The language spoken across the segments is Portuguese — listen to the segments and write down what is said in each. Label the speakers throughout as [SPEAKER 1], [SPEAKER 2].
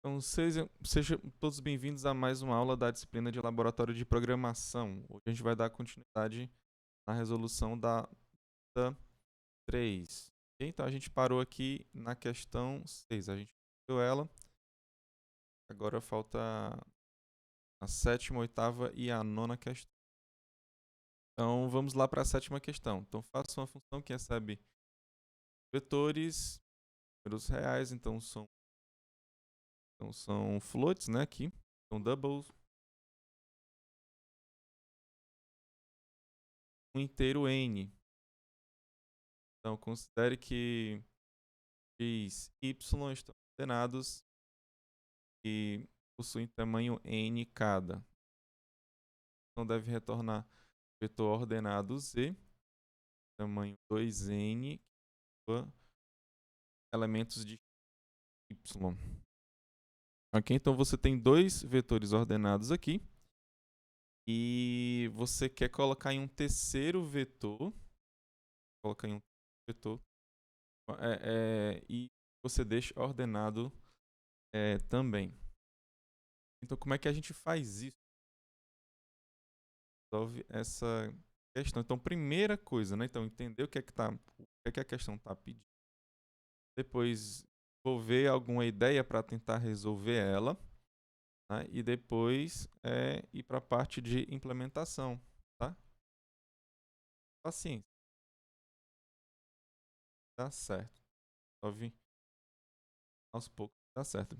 [SPEAKER 1] Então, sejam todos bem-vindos a mais uma aula da disciplina de Laboratório de Programação. Hoje a gente vai dar continuidade na resolução da 3. Então, a gente parou aqui na questão 6. A gente viu ela. Agora falta a sétima, oitava e a nona questão. Então, vamos lá para a sétima questão. Então, faça uma função que recebe vetores, números reais, então são floats, né, aqui. São doubles. Um inteiro n. Então, considere que x e y estão ordenados e possuem tamanho n cada. Então, deve retornar vetor ordenado z, tamanho 2n, elementos de y. Ok? Então, você tem dois vetores ordenados aqui. E você quer colocar em um terceiro vetor. Colocar em um vetor. E você deixa ordenado também. Então, como é que a gente faz isso? Resolve essa questão. Então, primeira coisa, né? Então, entender o que é que a questão está pedindo. Depois, desenvolver alguma ideia para tentar resolver ela. Né? E depois ir para a parte de implementação. Tá? Paciência. Tá certo. Resolve aos poucos. Tá certo.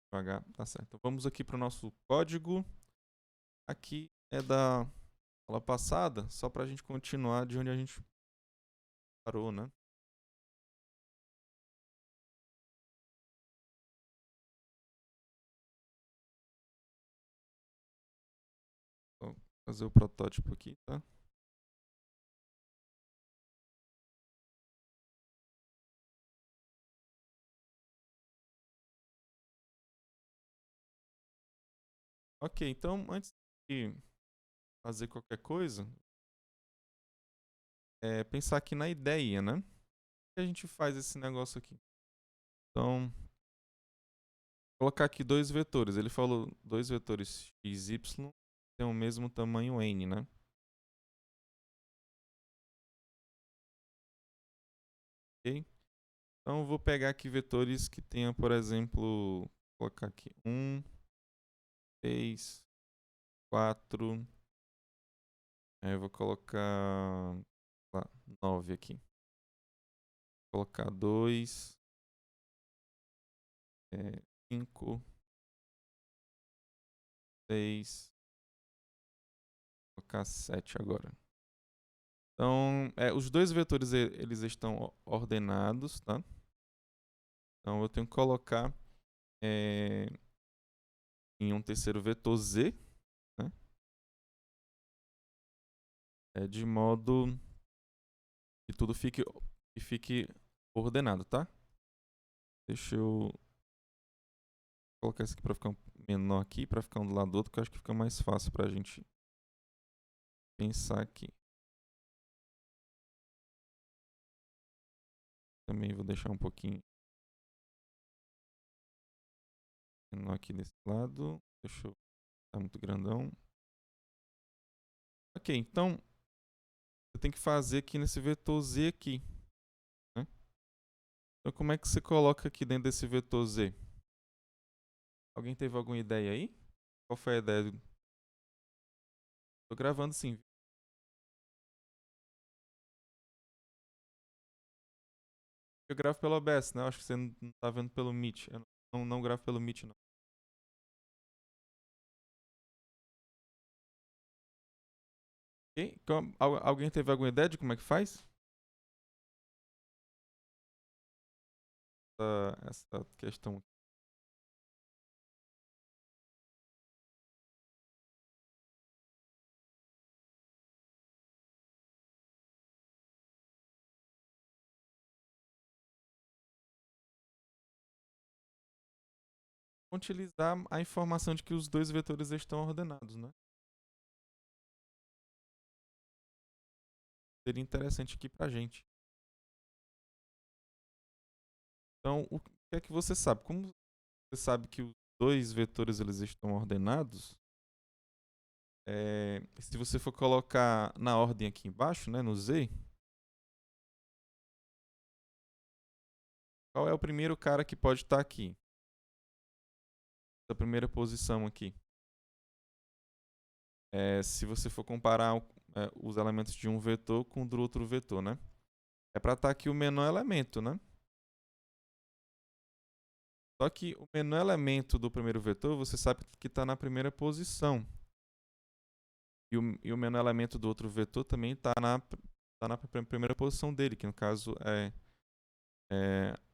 [SPEAKER 1] Devagar. Tá certo. Então, vamos aqui para o nosso código. Aqui é da aula passada, só para a gente continuar de onde a gente parou, né? Vou fazer o protótipo aqui, tá? Ok, então antes de fazer qualquer coisa, pensar aqui na ideia, né? Como que a gente faz esse negócio aqui? Então, colocar aqui dois vetores. Ele falou dois vetores x e y têm o mesmo tamanho n, né? Ok? Então, eu vou pegar aqui vetores que tenham, por exemplo, vou colocar aqui 1, 3, 4. Aí eu vou colocar 9 aqui. Vou colocar 2, 5, 6, vou colocar 7 agora. Então, os dois vetores eles estão ordenados, tá? Então, eu tenho que colocar em um terceiro vetor z, né? De modo que tudo fique ordenado, tá? Deixa eu colocar isso aqui para ficar menor aqui, para ficar um do lado do outro, que eu acho que fica mais fácil para a gente pensar aqui. Também vou deixar um pouquinho menor aqui desse lado. Deixa eu... Tá muito grandão. Ok, então você tem que fazer aqui nesse vetor z aqui. Né? Então como é que você coloca aqui dentro desse vetor z? Alguém teve alguma ideia aí? Qual foi a ideia? Tô gravando sim. Eu gravo pelo OBS, né? Eu acho que você não tá vendo pelo Meet. Eu não gravo pelo Meet, não. Ok? Então, alguém teve alguma ideia de como é que faz? Essa questão. Utilizar a informação de que os dois vetores estão ordenados, né? Seria interessante aqui pra gente. Então, o que é que você sabe? Como você sabe que os dois vetores eles estão ordenados, se você for colocar na ordem aqui embaixo, né, no Z, qual é o primeiro cara que pode estar aqui? Essa primeira posição aqui. Se você for comparar os elementos de um vetor com o do outro vetor, né? É para estar aqui o menor elemento, né? Só que o menor elemento do primeiro vetor, você sabe que está na primeira posição. E o menor elemento do outro vetor também está na primeira posição dele, que no caso é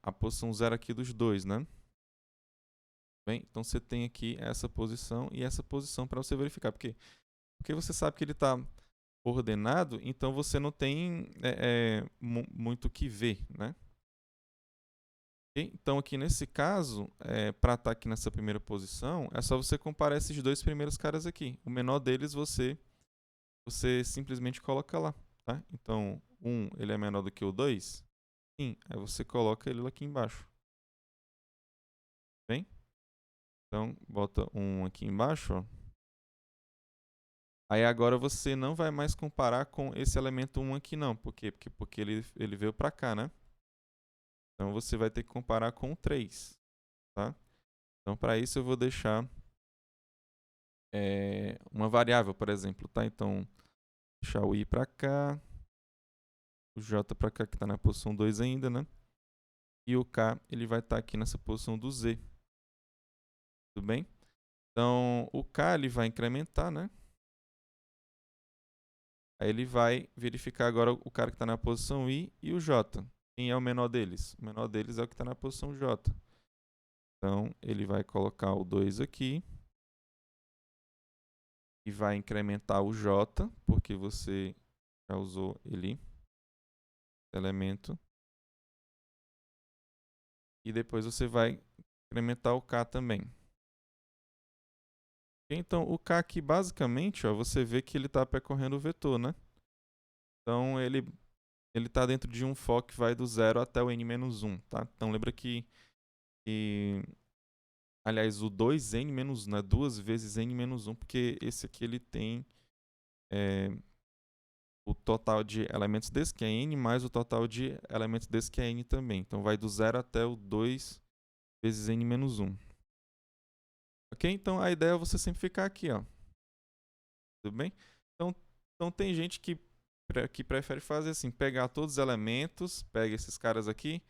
[SPEAKER 1] a posição 0 aqui dos dois, né? Bem, então você tem aqui essa posição e essa posição para você verificar. Porque você sabe que ele está ordenado, então você não tem muito o que ver, né? Okay? Então aqui nesse caso, para estar aqui nessa primeira posição, é só você comparar esses dois primeiros caras aqui. O menor deles você simplesmente coloca lá, tá? Então, 1 ele é menor do que o 2? Sim, aí você coloca ele aqui embaixo. Bem? Então, bota 1 aqui embaixo, ó. Aí agora você não vai mais comparar com esse elemento 1 aqui não. Por quê? Porque ele veio para cá, né? Então você vai ter que comparar com o 3, tá? Então para isso eu vou deixar uma variável, por exemplo, tá? Então, deixar o i para cá, o j para cá que está na posição 2 ainda, né? E o k ele vai estar aqui nessa posição do z. Tudo bem? Então, o k ele vai incrementar, né? Aí ele vai verificar agora o cara que está na posição I e o J. Quem é o menor deles? O menor deles é o que está na posição J. Então, ele vai colocar o 2 aqui. E vai incrementar o J, porque você já usou ele, elemento. E depois você vai incrementar o K também. Então, o K aqui, basicamente, ó, você vê que ele está percorrendo o vetor, né? Então, ele está dentro de um for que vai do 0 até o n-1, tá? Então, lembra que aliás, o 2n-1, né? 2 vezes n-1, porque esse aqui ele tem o total de elementos desse, que é n, mais o total de elementos desse, que é n também. Então, vai do 0 até o 2 vezes n-1. Ok? Então, a ideia é você simplificar aqui, ó. Tudo bem? Então tem gente que prefere fazer assim, pegar todos os elementos, pega esses caras aqui,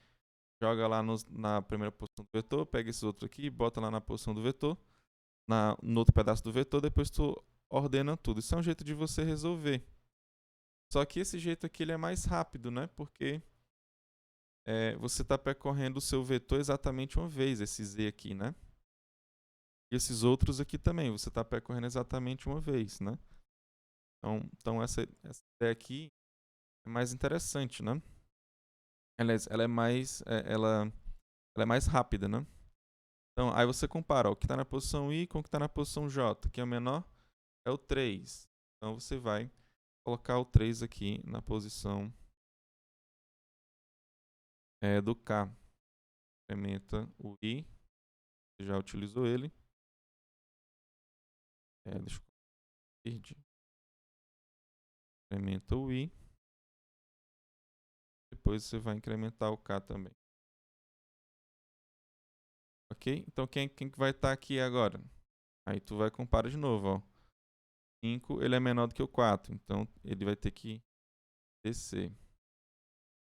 [SPEAKER 1] joga lá na primeira posição do vetor, pega esses outros aqui, bota lá na posição do vetor, no outro pedaço do vetor, depois tu ordena tudo. Isso é um jeito de você resolver. Só que esse jeito aqui ele é mais rápido, né? Porque você está percorrendo o seu vetor exatamente uma vez, esse z aqui, né? E esses outros aqui também, você está percorrendo exatamente uma vez, né? Então essa ideia aqui é mais interessante, né? Ela é mais rápida, né? Então, aí você compara ó, o que está na posição I com o que está na posição J, que é o menor, é o 3. Então, você vai colocar o 3 aqui na posição do K. Incrementa o I, você já utilizou ele. Deixa eu perdi. Incrementa o I. Depois você vai incrementar o K também. Ok? Então, quem vai estar aqui agora? Aí tu vai comparar de novo, ó. 5 ele é menor do que o 4, então ele vai ter que descer.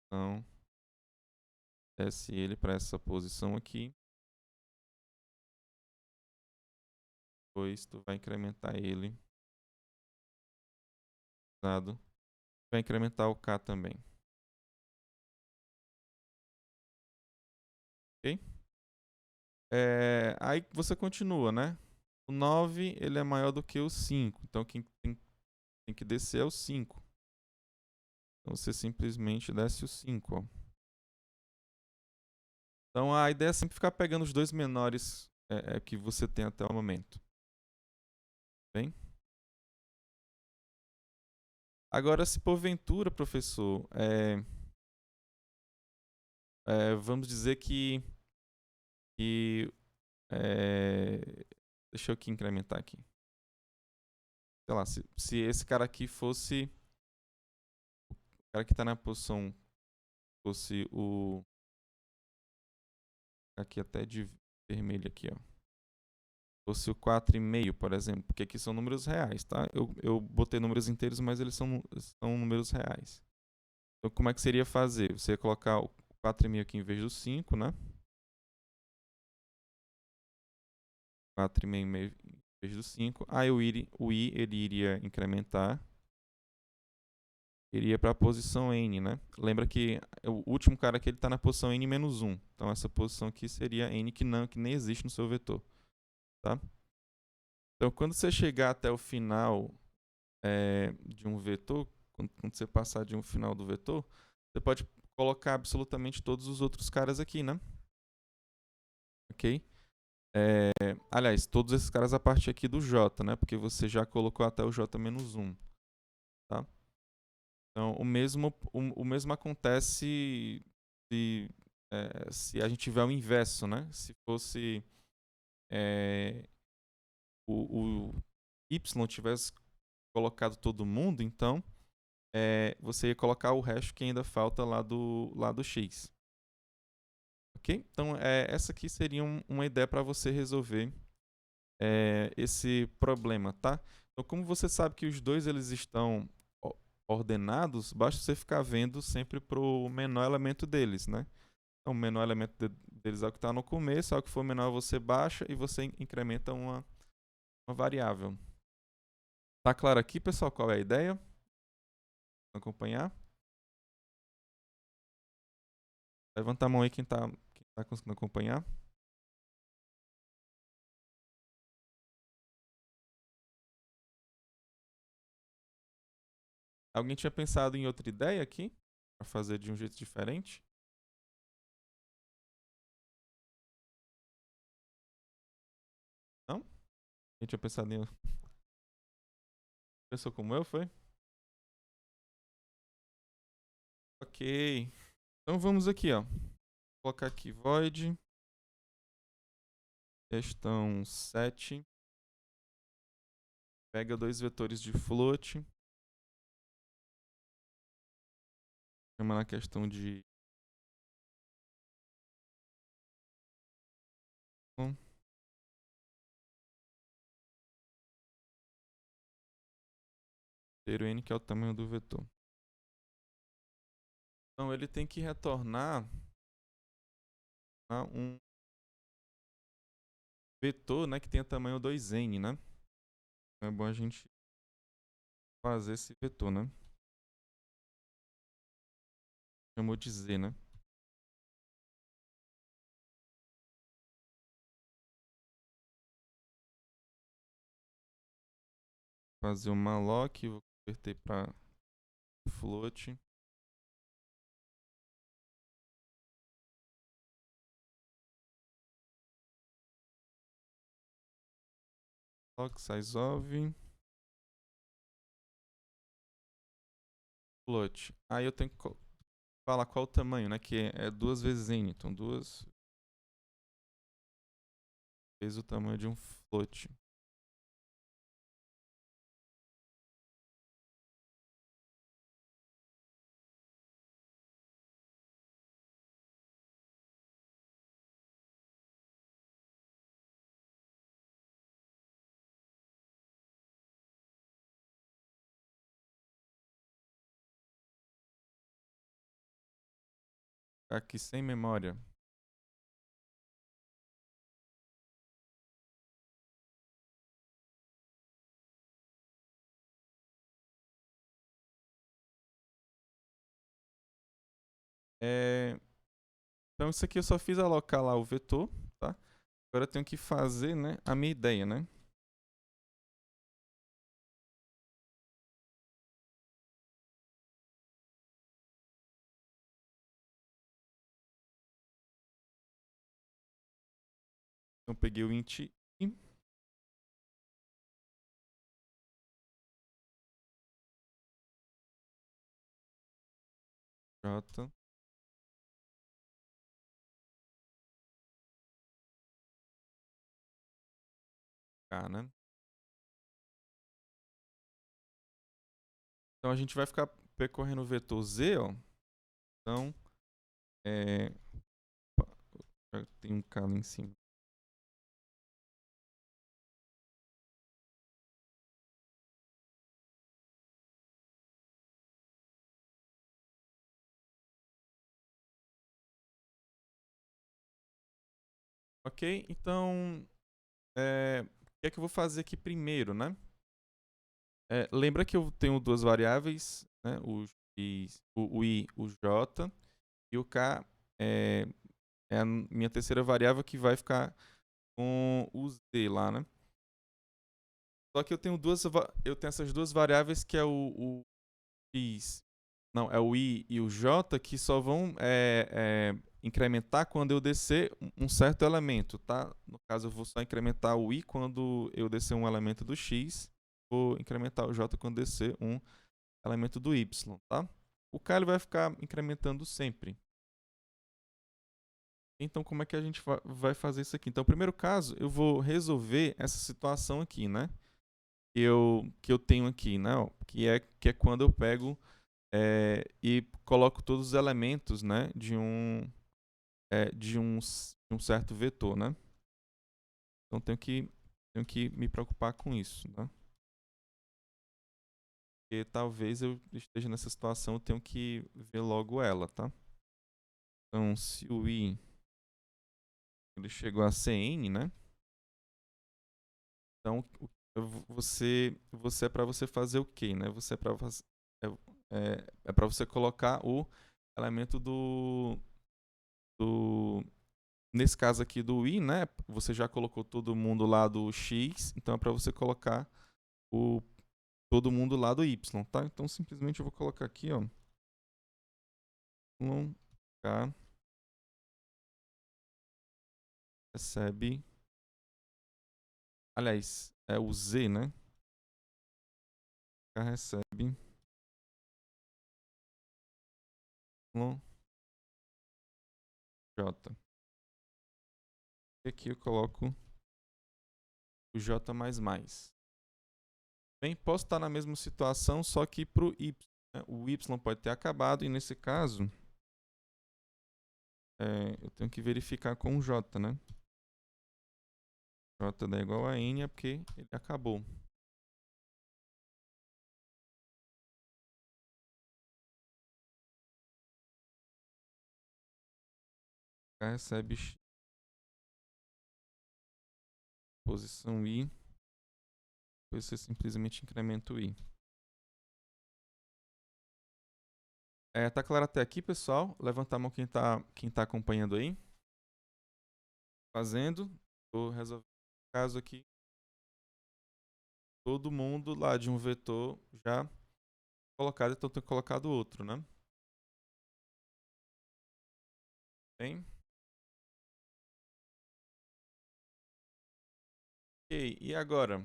[SPEAKER 1] Então, desce ele para essa posição aqui. Depois tu vai incrementar ele. Vai incrementar o K também. Ok? Aí você continua, né? O 9 ele é maior do que o 5. Então quem tem que descer é o 5. Então você simplesmente desce o 5. Ó. Então a ideia é sempre ficar pegando os dois menores que você tem até o momento. Bem? Agora, se porventura, professor, vamos dizer que Deixa eu aqui incrementar aqui. Sei lá, se esse cara aqui fosse... O cara que está na posição fosse o... Aqui até de vermelho aqui, ó. Fosse o 4,5, por exemplo, porque aqui são números reais, tá? Eu botei números inteiros, mas eles são números reais. Então, como é que seria fazer? Você ia colocar o 4,5 aqui em vez do 5, né? 4,5 em vez do 5. Aí o I ele iria incrementar. Iria para a posição N, né? Lembra que o último cara aqui está na posição N-1. Então essa posição aqui seria N que nem existe no seu vetor. Tá? Então quando você chegar até o final de um vetor, quando você passar de um final do vetor, você pode colocar absolutamente todos os outros caras aqui, né? Ok? Aliás, todos esses caras a partir aqui do J, né? Porque você já colocou até o J-1. Tá? Então, o mesmo acontece se a gente tiver o inverso, né? Se fosse o Y tivesse colocado todo mundo, então você ia colocar o resto que ainda falta lá do X. Ok? Então, essa aqui seria uma ideia para você resolver esse problema, tá? Então, como você sabe que os dois eles estão ordenados, basta você ficar vendo sempre para o menor elemento deles, né? Então, o menor elemento deles é o que está no começo, ao que for menor você baixa e você incrementa uma variável. Tá claro aqui, pessoal, qual é a ideia? Vamos acompanhar? Levanta a mão aí quem tá conseguindo acompanhar. Alguém tinha pensado em outra ideia aqui? Para fazer de um jeito diferente? Não? Quem tinha pensado em... Pensou como eu, foi? Ok. Então vamos aqui, ó. Vou colocar aqui void. Questão 7. Pega dois vetores de float. Chama na questão de... ter o n, que é o tamanho do vetor. Então ele tem que retornar um vetor, né, que tenha tamanho 2n, né? Então é bom a gente fazer esse vetor, né? Chamou de z, né? Fazer um malloc, vou converter para float. Log size of float. Aí eu tenho que falar qual o tamanho, né? Que é 2 vezes n. Então 2 vezes o tamanho de um float. Aqui sem memória. Então isso aqui eu só fiz alocar lá o vetor, tá? Agora eu tenho que fazer, né, a minha ideia, né? Então eu peguei o int i. J. K, né? Então a gente vai ficar percorrendo o vetor Z, ó. Então, tem um K ali em cima. Ok? Então, o que é que eu vou fazer aqui primeiro, né? Lembra que eu tenho duas variáveis, né? O I, o J, e o K é a minha terceira variável que vai ficar com o Z lá, né? Só que eu tenho essas duas variáveis que é o X, não, é o I e o J que só vão incrementar quando eu descer um certo elemento, tá? No caso, eu vou só incrementar o I quando eu descer um elemento do X, vou incrementar o J quando descer um elemento do Y, tá? O K ele vai ficar incrementando sempre. Então, como é que a gente vai fazer isso aqui? Então, no primeiro caso, eu vou resolver essa situação aqui, né? Que eu tenho aqui, né? Que é quando eu pego e coloco todos os elementos, né? De um certo vetor, né? Então, tenho que me preocupar com isso, né? Porque talvez eu esteja nessa situação, eu tenho que ver logo ela, tá? Então, se o I ele chegou a ser N, né? Então, você é para você fazer o quê, né? Você é para você colocar o elemento do nesse caso aqui do I, né? Você já colocou todo mundo lá do X, então é para você colocar o todo mundo lá do Y, tá? Então simplesmente eu vou colocar aqui, ó, K recebe, aliás, é o Z, né? K recebe J. E aqui eu coloco o J++. Bem, posso estar na mesma situação, só que para o Y. Né? O Y pode ter acabado, e nesse caso, eu tenho que verificar com o J, né? J dá igual a N é porque ele acabou. K recebe X, posição I, depois você simplesmente incrementa o I. Tá claro até aqui, pessoal? Levanta a mão quem tá acompanhando aí. Fazendo. Vou resolver o caso aqui. Todo mundo lá de um vetor já colocado, então eu tenho colocado outro, né? Bem. Ok, e agora?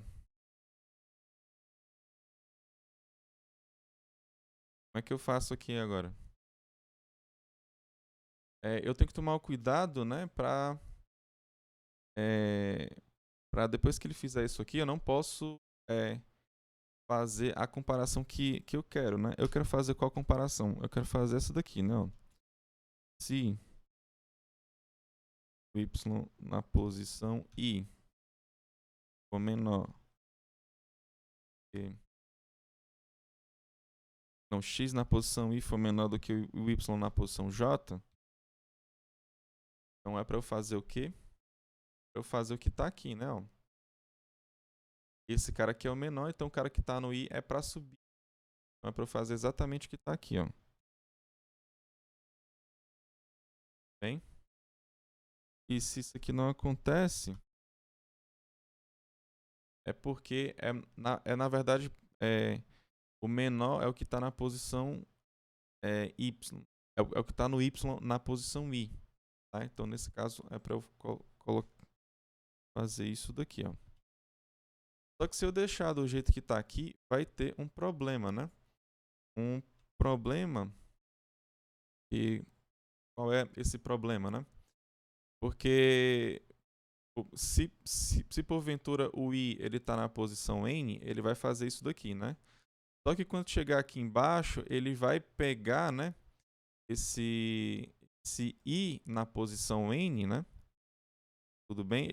[SPEAKER 1] Como é que eu faço aqui agora? Eu tenho que tomar o cuidado, né, para depois que ele fizer isso aqui, eu não posso fazer a comparação que eu quero, né? Eu quero fazer qual comparação? Eu quero fazer essa daqui, não? Se o y na posição I for menor que... Não, x na posição I for menor do que o y na posição J, então é para eu fazer o quê? Para eu fazer o que está aqui, né? Ó. Esse cara aqui é o menor, então o cara que está no I é para subir. Então é para eu fazer exatamente o que está aqui, ó. Bem? E se isso aqui não acontece, é porque na verdade o menor é o que está na posição Y. É o que está no Y na posição I. Tá? Então, nesse caso, é para eu fazer isso daqui. Ó. Só que se eu deixar do jeito que está aqui, vai ter um problema, né? Um problema. E qual é esse problema, né? Porque Se porventura o i ele está na posição n, ele vai fazer isso daqui, né? Só que quando chegar aqui embaixo, ele vai pegar, né, esse i na posição n, né? Tudo bem?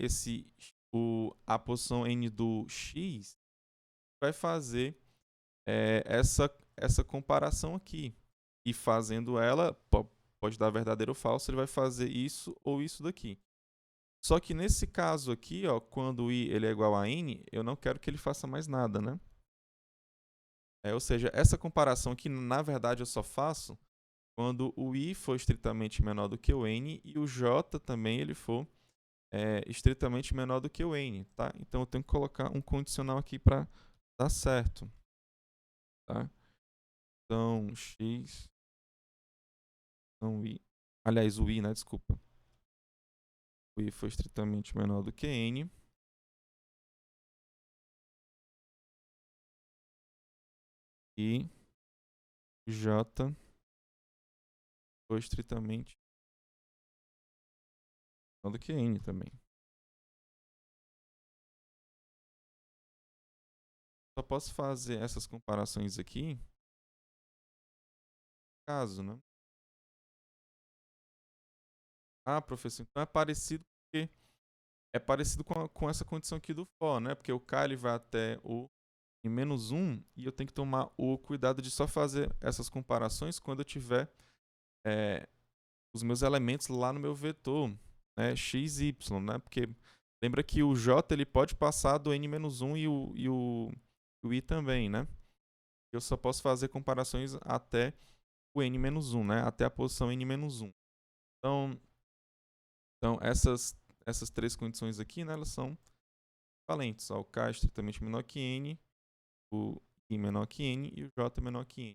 [SPEAKER 1] A posição n do x vai fazer essa comparação aqui. E fazendo ela, pode dar verdadeiro ou falso, ele vai fazer isso ou isso daqui. Só que nesse caso aqui, ó, quando i ele é igual a n, eu não quero que ele faça mais nada, né? Ou seja, essa comparação aqui, na verdade, eu só faço quando o i for estritamente menor do que o n e o j também ele for estritamente menor do que o n, tá? Então eu tenho que colocar um condicional aqui para dar certo, tá? Então, x, então i, aliás, o i, né? Desculpa. O i for estritamente menor do que n. E j for estritamente menor do que n também. Só posso fazer essas comparações aqui, caso, né? Ah, professor, então é parecido porque é parecido com essa condição aqui do for, né? Porque o k ele vai até o em menos 1 e eu tenho que tomar o cuidado de só fazer essas comparações quando eu tiver os meus elementos lá no meu vetor, né? X, y, né? Porque lembra que o j ele pode passar do n-1 e o i também, né? Eu só posso fazer comparações até o n-1, né? Até a posição n-1. Então essas três condições aqui, né, elas são valentes. Ó, o k é estritamente menor que n, o i menor que n e o j menor que n.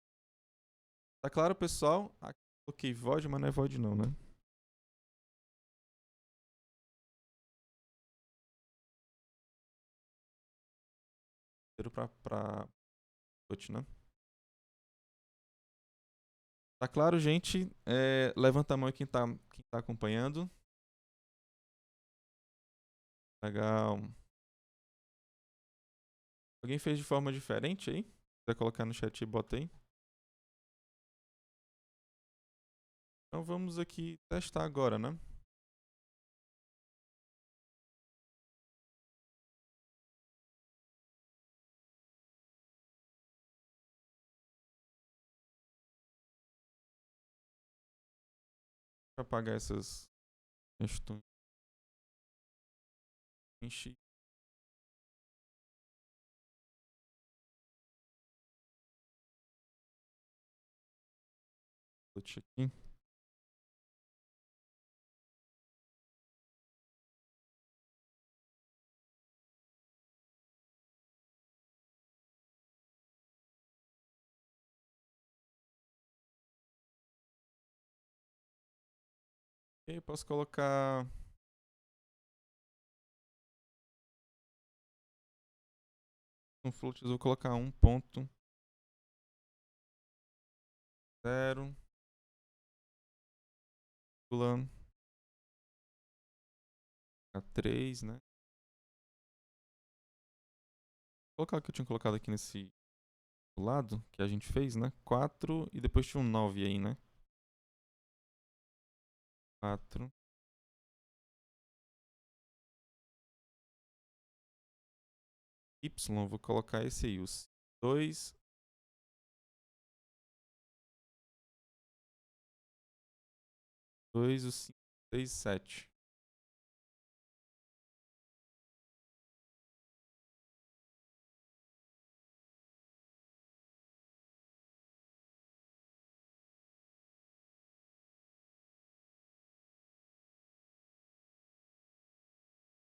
[SPEAKER 1] Tá claro, pessoal? Aqui eu coloquei void, mas não é void não, né? Para né? Tá claro, gente? Levanta a mão aí quem tá acompanhando. Legal. Alguém fez de forma diferente aí? Se quiser colocar no chat, bota aí. Então vamos aqui testar agora, né? Para apagar essas questões. Enchi aqui. E posso colocar no float, eu vou colocar 1.0 a 3, né? Vou colocar o que eu tinha colocado aqui nesse lado, que a gente fez, né? 4 e depois tinha um 9 aí, né? 4. Y, vou colocar esse aí, os 2, 2, o 5, 6, 7.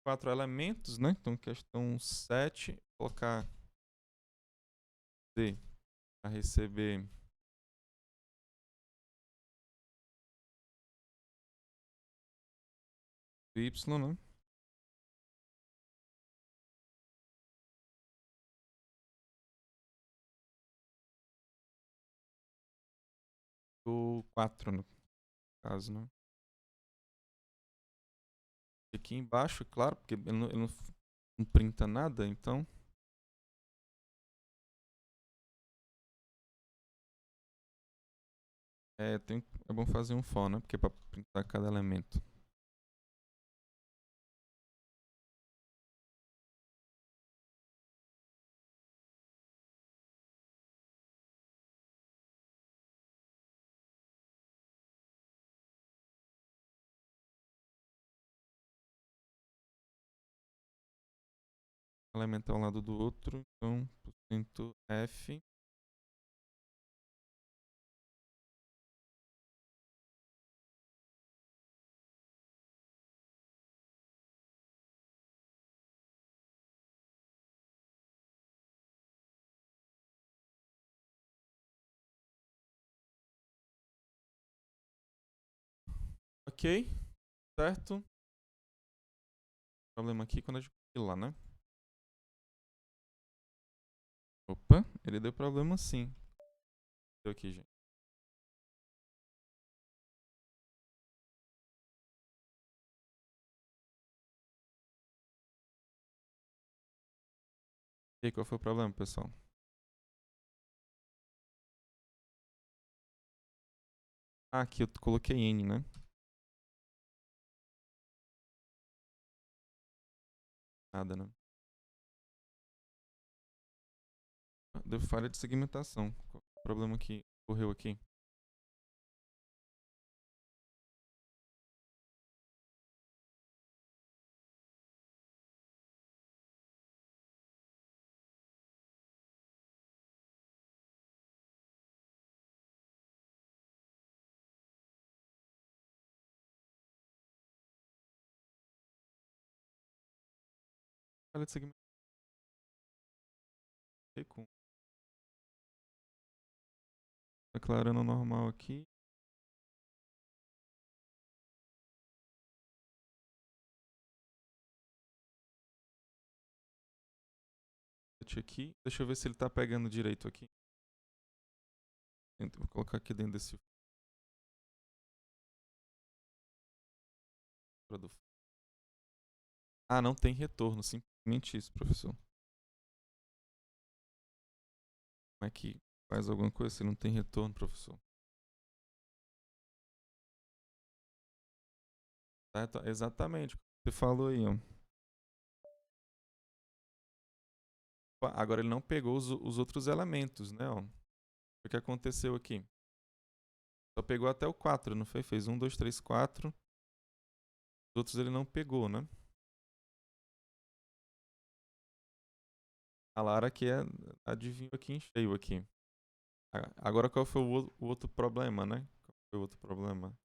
[SPEAKER 1] Quatro elementos, né? Então, questão 7, colocar D para receber Y, né? O 4, no caso, né? Aqui embaixo, claro, porque ele não printa nada, então... É bom fazer um for, né? Porque é pra printar cada elemento. Um elemento ao lado do outro, então, %F. Ok, certo? Problema aqui quando a gente compilar, né? Opa, ele deu problema sim. Deu aqui, gente. E aí, qual foi o problema, pessoal? Ah, aqui eu coloquei N, né? Nada, né? Deu falha de segmentação. Qual foi o problema que ocorreu aqui? Falha de segmentação. Com declarando normal aqui. Aqui. Deixa eu ver se ele tá pegando direito aqui. Vou colocar aqui dentro desse produto. Ah, não tem retorno. Simplesmente isso, professor. Como é que faz alguma coisa se não tem retorno, professor? Exatamente. Você falou aí, ó. Agora ele não pegou os outros elementos, né? Ó. O que aconteceu aqui? Só pegou até o 4, não foi? Fez 1, 2, 3, 4. Os outros ele não pegou, né? A Lara que adivinhou aqui em cheio aqui. Agora qual foi o outro problema, né? Qual foi o outro problema?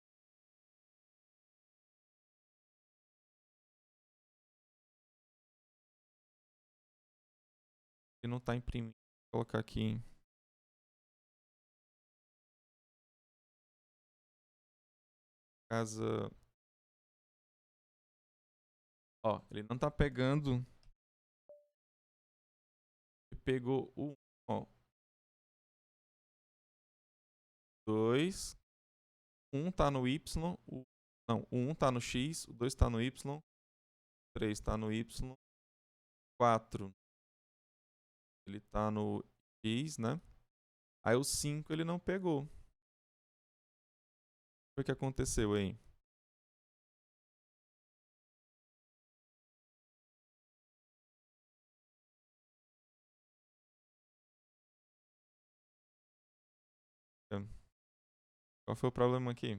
[SPEAKER 1] Ele não está imprimindo. Vou colocar aqui em casa. Ó, ele não está pegando. Ele pegou o 1, ó. 2. 1 tá no Y. Não, o 1 tá no X. O 2 tá no Y. 3 tá no Y. 4 ele tá no X, né? Aí o 5 ele não pegou. O que foi que aconteceu aí? Qual foi o problema aqui? O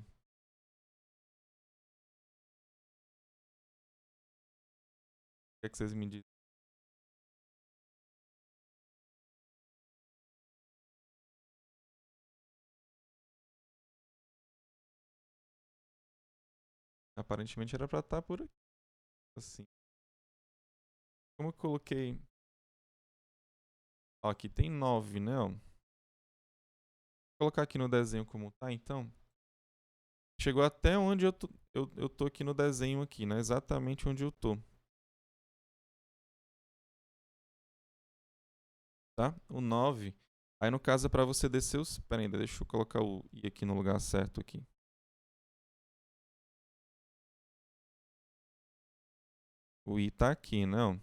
[SPEAKER 1] que é que vocês me dizem? Aparentemente era pra estar por aqui. Assim. Como eu coloquei. Ó, aqui tem 9, né? Ó. Vou colocar aqui no desenho como tá, então. Chegou até onde eu tô aqui no desenho aqui, né? Exatamente onde eu tô. Tá? O 9. Aí no caso é pra você descer os... Pera ainda, deixa eu colocar o I aqui no lugar certo aqui. O I tá aqui, não?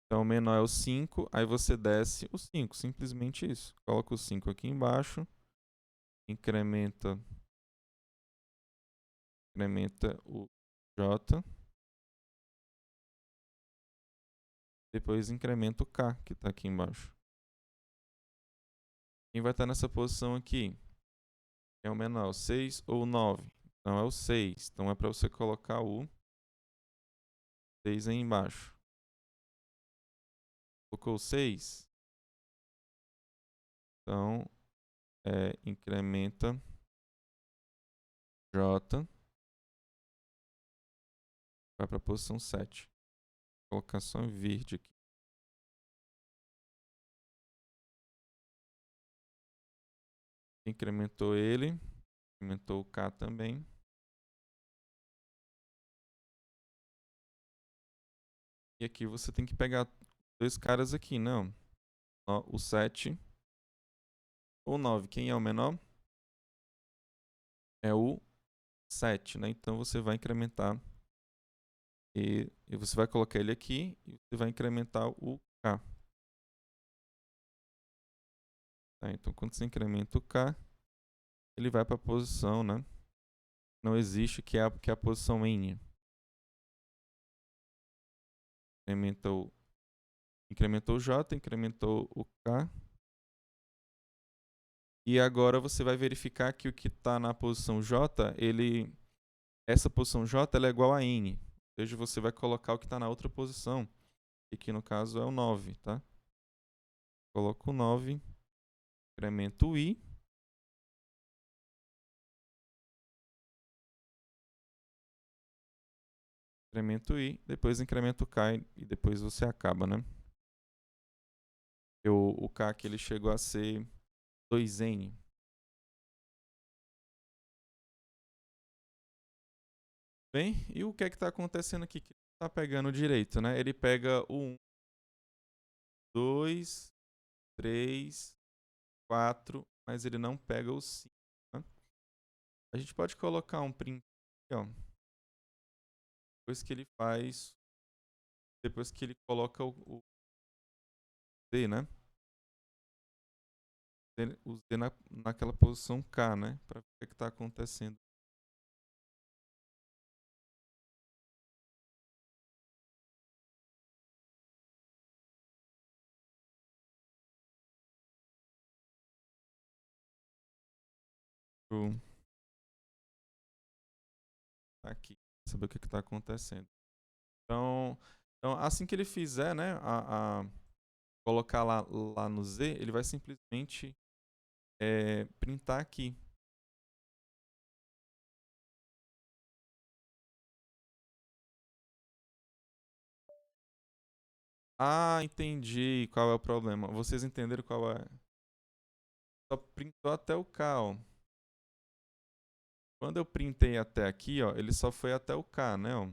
[SPEAKER 1] Então, o menor é o 5, aí você desce o 5, simplesmente isso. Coloca o 5 aqui embaixo, incrementa o J, depois incrementa o K, que está aqui embaixo. Quem vai estar nessa posição aqui? É o menor, o 6 ou o 9? Então é o 6, então é para você colocar o 6 aí embaixo. Colocou o 6? Então, incrementa J, vai para a posição 7. Vou colocar só em verde aqui. Incrementou ele, incrementou o K também. E aqui você tem que pegar dois caras aqui, não. Ó, o 7 ou 9. Quem é o menor? É o 7, né? Então você vai incrementar e você vai colocar ele aqui e você vai incrementar o K. Tá? Então quando você incrementa o K, ele vai para a posição, né? Não existe que é a posição N. Incrementou o J, incrementou o K. E agora você vai verificar que o que está na posição J, essa posição J ela é igual a N. Ou seja, você vai colocar o que está na outra posição. Que aqui no caso é o 9, tá? Coloco o 9, incremento o I. Incremento o I, depois incremento o K e depois você acaba, né? O K aqui ele chegou a ser 2N. Bem, e o que é que está acontecendo aqui? Que está pegando direito, né? Ele pega o 1, 2, 3, 4, mas ele não pega o 5. Né? A gente pode colocar um print aqui, ó. Depois que ele coloca o D, né? O Z naquela posição K, né? Para ver o que está acontecendo. Aqui, saber o que está acontecendo. Então, assim que ele fizer, né, colocar lá no Z, ele vai simplesmente printar aqui. Ah, entendi qual é o problema. Vocês entenderam qual é? Só printou até o K, ó. Quando eu printei até aqui, ó, ele só foi até o K, né, ó.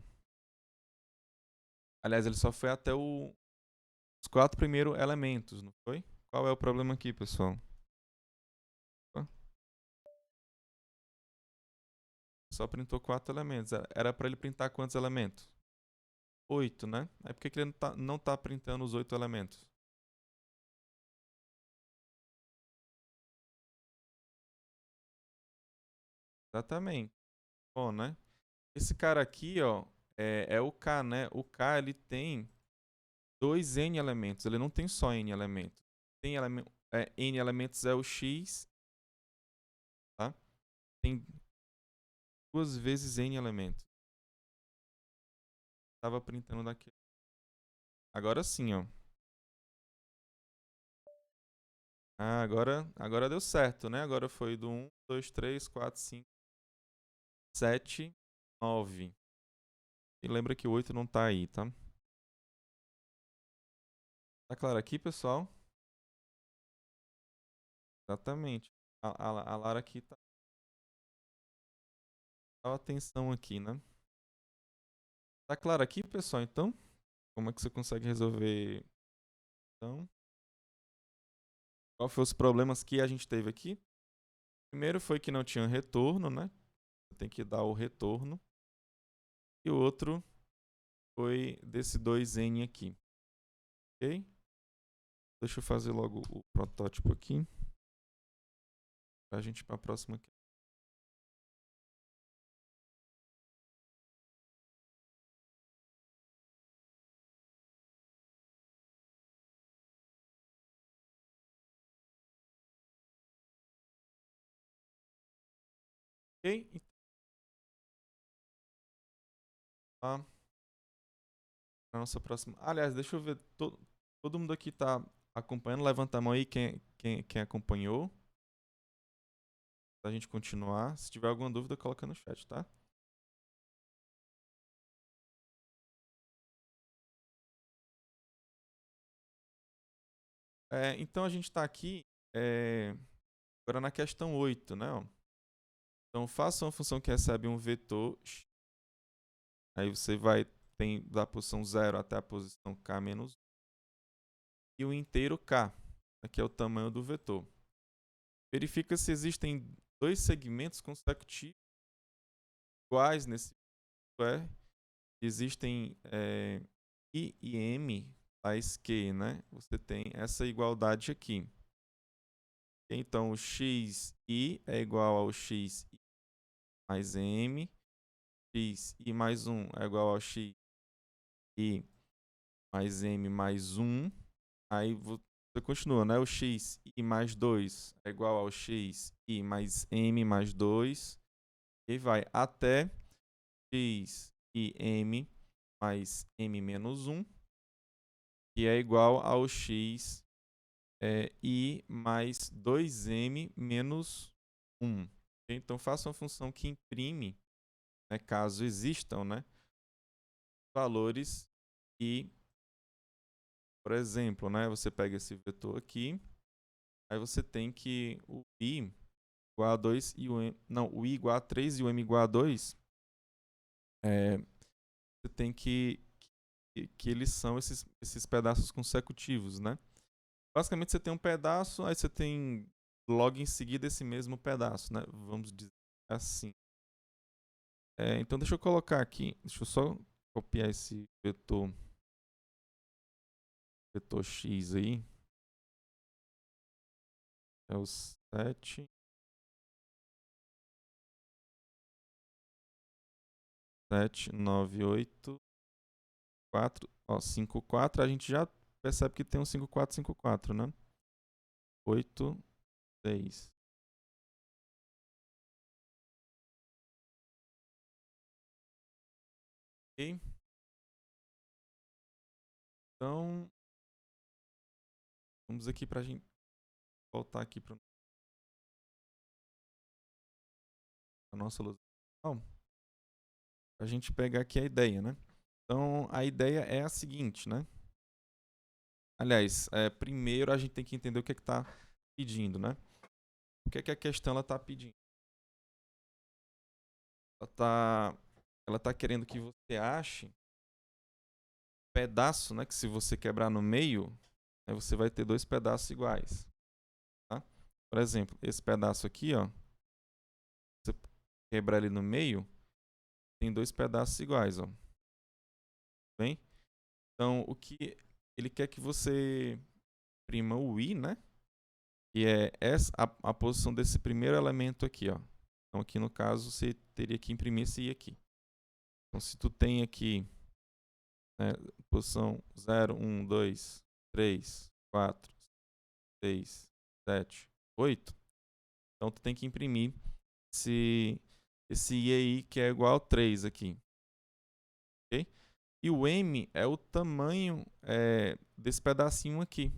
[SPEAKER 1] Aliás, ele só foi até os 4 primeiros elementos, não foi? Qual é o problema aqui, pessoal? Só printou 4 elementos. Era para ele printar quantos elementos? 8, né? Aí por que ele não tá printando os 8 elementos? Exatamente. Bom, né? Esse cara aqui, ó, é o K, né? O K, ele tem 2 N elementos. Ele não tem só N elementos. Tem N elementos é o X, tá? Tem 2 vezes N elementos. Tava printando daqui. Agora sim, ó. Ah, agora deu certo, né? Agora foi do 1, 2, 3, 4, 5, 7, 9. E lembra que o 8 não tá aí, tá? Tá claro aqui, pessoal? Exatamente. A Lara aqui tá. Dá atenção aqui, né? Tá claro aqui, pessoal? Então, como é que você consegue resolver? Então, qual foram os problemas que a gente teve aqui? Primeiro foi que não tinha retorno, né? Você tem que dar o retorno. E o outro foi desse 2n aqui. Ok? Deixa eu fazer logo o protótipo aqui. Para a gente ir para a próxima aqui. Ok? Então, a nossa próxima. Aliás, deixa eu ver. Todo mundo aqui está acompanhando. Levanta a mão aí quem acompanhou. Pra gente continuar. Se tiver alguma dúvida, coloca no chat, tá? Então a gente está aqui agora na questão 8, né? Ó. Então faça uma função que recebe um vetor x. Aí você tem da posição 0 até a posição k menos 1. E o inteiro k, que é o tamanho do vetor. Verifica se existem dois segmentos consecutivos iguais nesse vetor. Existem I e M tais que, né? Você tem essa igualdade aqui. Então, o xi é igual ao xi mais m, xi mais 1 é igual ao xi mais m mais 1. Aí você continua, né? O xi mais 2 é igual ao xi mais m mais 2. E vai até x e m mais m menos 1, que é igual ao x i mais 2m menos 1. Então, faça uma função que imprime, né, caso existam, né, valores e, por exemplo, né, você pega esse vetor aqui, aí você tem que o i igual a 2 e o m, não, o i igual a 3 e o m igual a 2, você tem que eles são esses pedaços consecutivos, né? Basicamente você tem um pedaço, aí você tem logo em seguida esse mesmo pedaço, né? Vamos dizer assim. Então deixa eu colocar aqui, deixa eu só copiar esse vetor x aí. É o 7, 7, 9, 8, 4, ó, 5, 4. A gente já percebe que tem um 5, 4, 5, 4, né? 8, 6. Ok? Então, vamos aqui para a gente voltar aqui para a nossa luz. Para a gente pegar aqui a ideia, né? Então, a ideia é a seguinte, né? Aliás, primeiro a gente tem que entender o que é que está pedindo, né? O que é que a questão está pedindo? Ela tá querendo que você ache pedaço, né? Que se você quebrar no meio, né, você vai ter dois pedaços iguais. Tá? Por exemplo, esse pedaço aqui, ó, você quebrar ele no meio, tem dois pedaços iguais, ó. Bem? Então, o que ele quer que você imprima o i, né? Que é a posição desse primeiro elemento aqui, ó. Então, aqui no caso, você teria que imprimir esse i aqui. Então, se tu tem aqui, né, posição 0, 1, 2, 3, 4, 6, 7, 8, então tu tem que imprimir esse i aí que é igual a 3 aqui. Ok? E o m é o tamanho desse pedacinho aqui.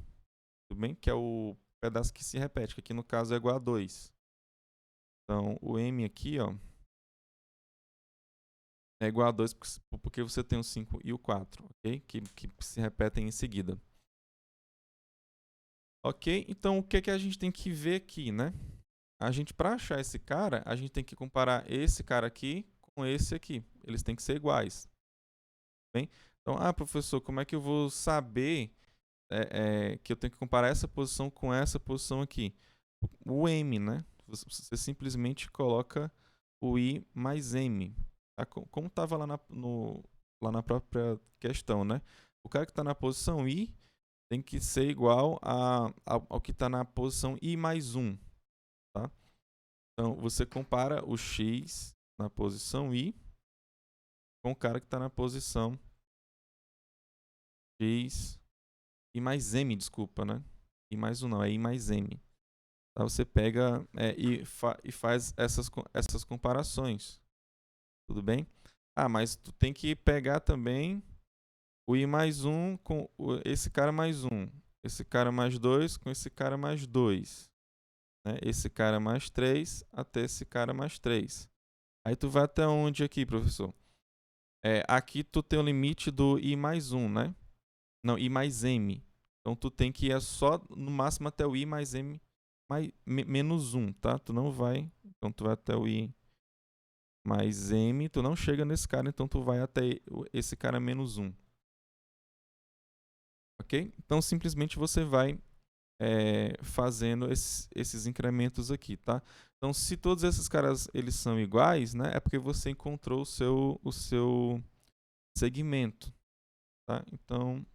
[SPEAKER 1] Tudo bem? Que é o pedaço que se repete, que aqui no caso é igual a 2. Então, o m aqui, ó, é igual a 2 porque você tem o 5 e o 4, ok? Que se repetem em seguida. Ok? Então, o que, que a gente tem que ver aqui, né? A gente, para achar esse cara, a gente tem que comparar esse cara aqui com esse aqui. Eles têm que ser iguais. Bem? Então, professor, como é que eu vou saber que eu tenho que comparar essa posição com essa posição aqui? O m, né? Você simplesmente coloca o i mais m. Tá? Como estava lá na própria questão, né? O cara que está na posição I tem que ser igual ao que está na posição I mais 1. Tá? Então, você compara o X na posição I com o cara que está na posição X I mais M, desculpa, né? I mais 1 não, é I mais M. Tá? Você pega e faz essas comparações. Tudo bem? Ah, mas tu tem que pegar também o I mais 1 com esse cara mais 1. Esse cara mais 2 com esse cara mais 2. Né? Esse cara mais 3 até esse cara mais 3. Aí tu vai até onde aqui, professor? Aqui tu tem o limite do I mais 1, né? Não, I mais M. Então tu tem que ir só no máximo até o I mais M menos 1, tá? Tu não vai. Então tu vai até o I mais M, tu não chega nesse cara, então tu vai até esse cara menos 1. Ok? Então simplesmente você vai fazendo esses incrementos aqui, tá? Então se todos esses caras eles são iguais, né? É porque você encontrou o seu segmento, tá? Então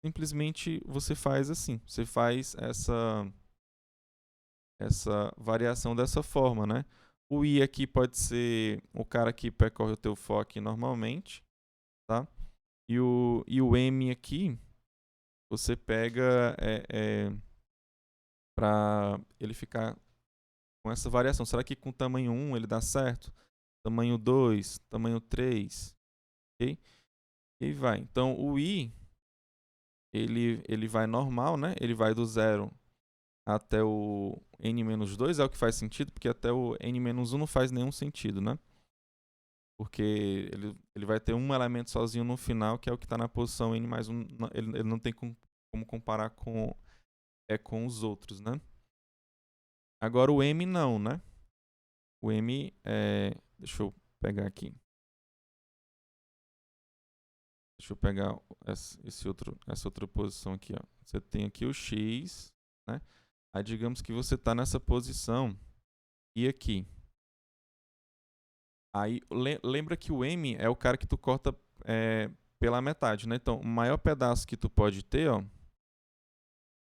[SPEAKER 1] simplesmente você faz assim, você faz essa variação dessa forma, né? O I aqui pode ser o cara que percorre o teu FOC normalmente, tá? E o M aqui, você pega para ele ficar com essa variação. Será que com tamanho 1 ele dá certo? Tamanho 2, tamanho 3, ok? E aí vai. Então o I, ele vai normal, né? Ele vai do 0 até o n-2, é o que faz sentido, porque até o n-1 não faz nenhum sentido, né? Porque ele vai ter um elemento sozinho no final, que é o que está na posição n mais 1. Ele não tem como comparar com os outros, né? Agora o M não, né? O M deixa eu pegar aqui. Deixa eu pegar essa outra posição aqui, ó. Você tem aqui o X, né? Aí digamos que você está nessa posição e aqui. Aí lembra que o M é o cara que tu corta pela metade, né? Então o maior pedaço que tu pode ter, ó,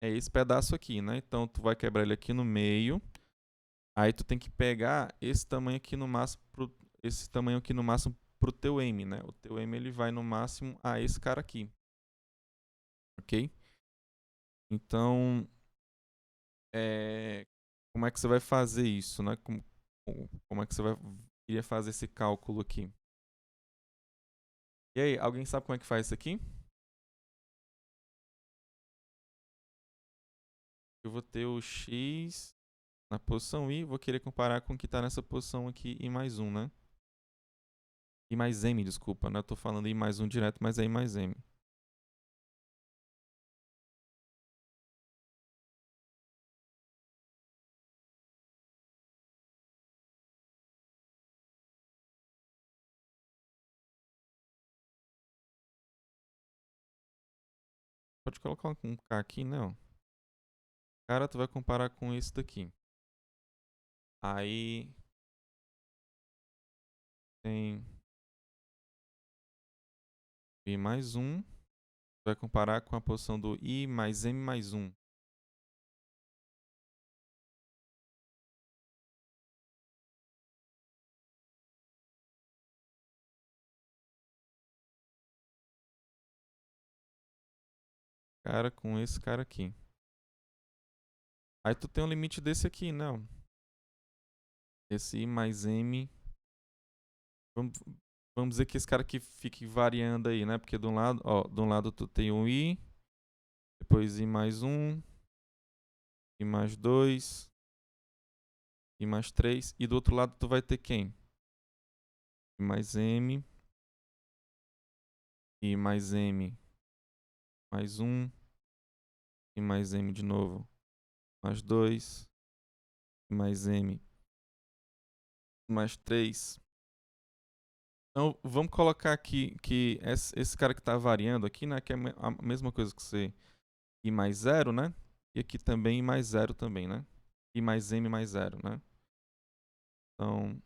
[SPEAKER 1] é esse pedaço aqui, né? Então tu vai quebrar ele aqui no meio. Aí tu tem que pegar esse tamanho aqui no máximo pro teu M, né? O teu M ele vai no máximo a esse cara aqui. OK? Então, como é que você vai fazer isso, né? Como é que você iria fazer esse cálculo aqui? E aí, alguém sabe como é que faz isso aqui? Eu vou ter o X na posição I, vou querer comparar com o que está nessa posição aqui, I mais 1, né? I mais M, desculpa, né? Eu tô falando I mais 1 direto, mas é I mais M. Pode colocar um K aqui, não. Cara, tu vai comparar com esse daqui. Aí tem I mais 1. Vai comparar com a posição do I mais M mais 1. Cara, com esse cara aqui. Aí tu tem um limite desse aqui, não. Esse I mais M. Vamos dizer que esse cara aqui fique variando aí, né? Porque de um lado tu tem um I, depois I mais 1, I mais 2, I mais 3. E do outro lado tu vai ter quem? I mais M, I mais M mais 1, I mais M de novo, mais 2, I mais M mais 3. Então, vamos colocar aqui que esse cara que está variando aqui, né, que é a mesma coisa que você I mais 0, né? E aqui também I mais 0 também, né? I mais M mais 0, né? Então,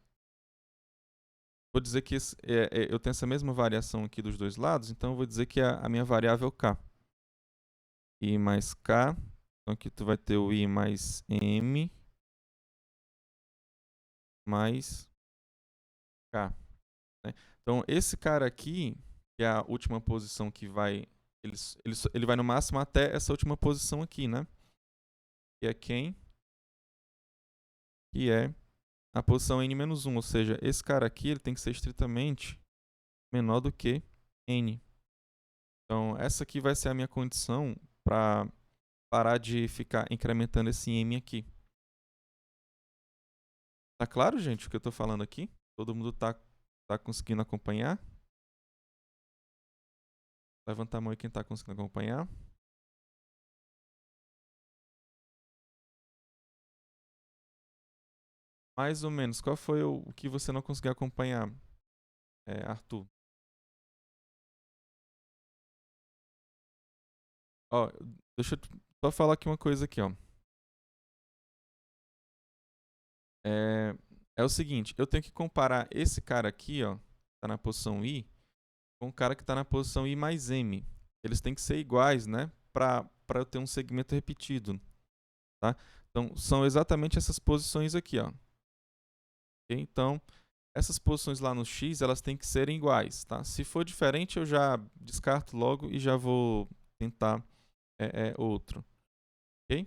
[SPEAKER 1] vou dizer que eu tenho essa mesma variação aqui dos dois lados, então eu vou dizer que a minha variável é k. I mais k. Então aqui tu vai ter o I mais M mais k. Né? Então esse cara aqui, que é a última posição que vai... Ele vai no máximo até essa última posição aqui, né? Que é quem? Que é a posição n-1, ou seja, esse cara aqui ele tem que ser estritamente menor do que n. Então, essa aqui vai ser a minha condição para parar de ficar incrementando esse m aqui. Tá claro, gente, o que eu estou falando aqui? Todo mundo tá conseguindo acompanhar? Levanta a mão aí quem está conseguindo acompanhar. Mais ou menos, qual foi o que você não conseguiu acompanhar, Arthur? Ó, deixa eu só falar aqui uma coisa aqui, ó. É o seguinte, eu tenho que comparar esse cara aqui, ó, que tá na posição I, com o cara que está na posição I mais M. Eles têm que ser iguais, né? Para eu ter um segmento repetido, tá? Então, são exatamente essas posições aqui, ó. Okay? Então, essas posições lá no X, elas têm que serem iguais, tá? Se for diferente, eu já descarto logo e já vou tentar outro, ok?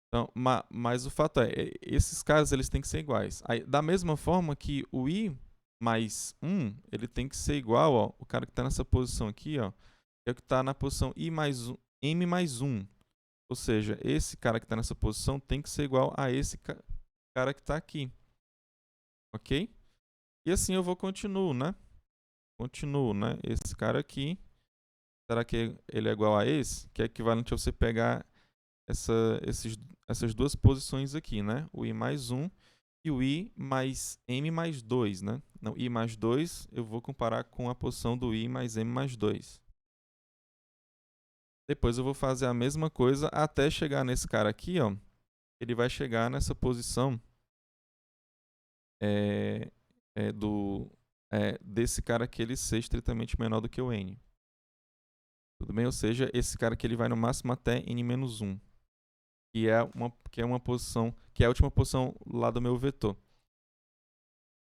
[SPEAKER 1] Então, mas o fato esses caras eles têm que ser iguais. Aí, da mesma forma que o I mais 1, ele tem que ser igual, ó, o cara que está nessa posição aqui, ó, é o que está na posição I mais 1, M mais 1. Ou seja, esse cara que está nessa posição tem que ser igual a esse cara que está aqui. Ok? E assim eu vou continuo, né? Continuo, né? Esse cara aqui, será que ele é igual a esse? Que é equivalente a você pegar essas duas posições aqui, né? O I mais 1 e o I mais M mais 2, né? Não, I mais 2 eu vou comparar com a posição do I mais M mais 2. Depois eu vou fazer a mesma coisa até chegar nesse cara aqui, ó. Ele vai chegar nessa posição desse cara aqui, ele ser estritamente menor do que o N. Tudo bem? Ou seja, esse cara aqui ele vai no máximo até N-1. Que é uma posição, que é a última posição lá do meu vetor.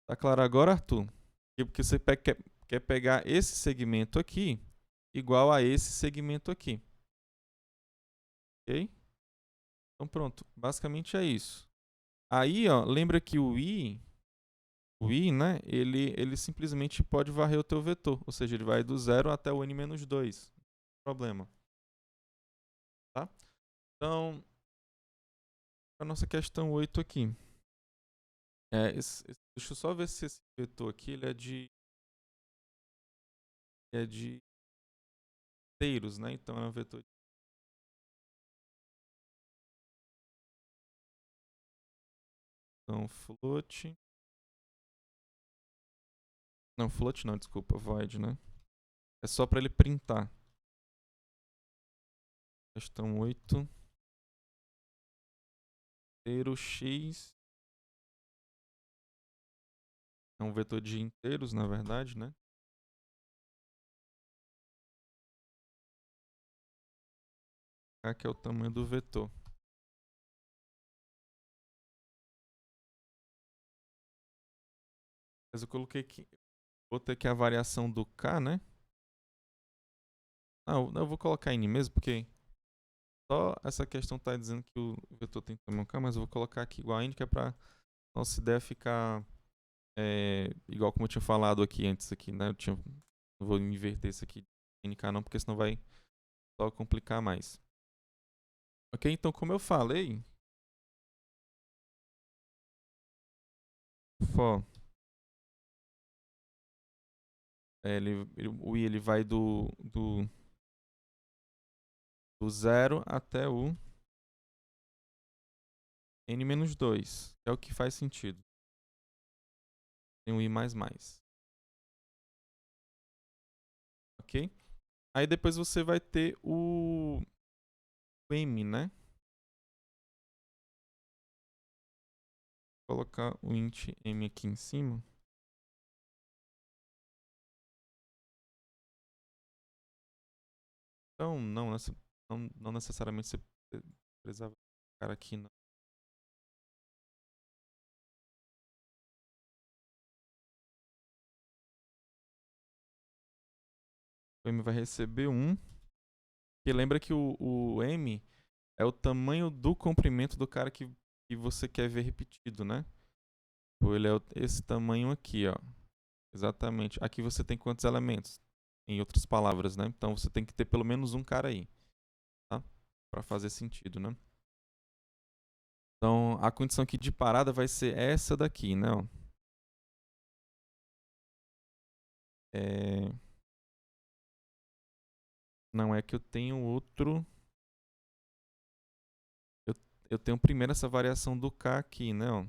[SPEAKER 1] Tá claro agora, Arthur? Porque você quer pegar esse segmento aqui igual a esse segmento aqui. Ok? Então pronto, basicamente é isso. Aí, ó, lembra que o I, né, ele simplesmente pode varrer o teu vetor, ou seja, ele vai do 0 até o n-2. Não tem problema. Tá? Então, a nossa questão 8 aqui. Deixa eu só ver se esse vetor aqui ele é de inteiros, né? Então é um vetor. Então, float. Não, float não, desculpa, void, né? É só para ele printar. Questão 8. Inteiro x. É um vetor de inteiros, na verdade, né? Aqui é o tamanho do vetor. Mas eu coloquei aqui. Botei aqui a variação do k, né? Não, eu vou colocar n mesmo, porque só essa questão está dizendo que o vetor tem tamanho k, mas eu vou colocar aqui igual a n, que é para nossa ideia ficar igual como eu tinha falado aqui antes, aqui, né? Não vou inverter isso aqui de nk não, porque senão vai só complicar mais. Ok, então como eu falei, for o i ele vai do 0 até o n-2, que é o que faz sentido. Tem um i mais mais. Ok? Aí depois você vai ter o m, né? Vou colocar o int m aqui em cima. Então, não necessariamente você precisava ficar aqui, não. O M vai receber 1. E lembra que o M é o tamanho do comprimento do cara que você quer ver repetido, né? Ele é esse tamanho aqui, ó. Exatamente. Aqui você tem quantos elementos? Em outras palavras, né? Então você tem que ter pelo menos um cara aí, tá? Pra fazer sentido, né? Então a condição aqui de parada vai ser essa daqui, né? Ó. É... Não é que eu tenho outro. Eu, eu tenho primeiro essa variação do K aqui, né? Ó.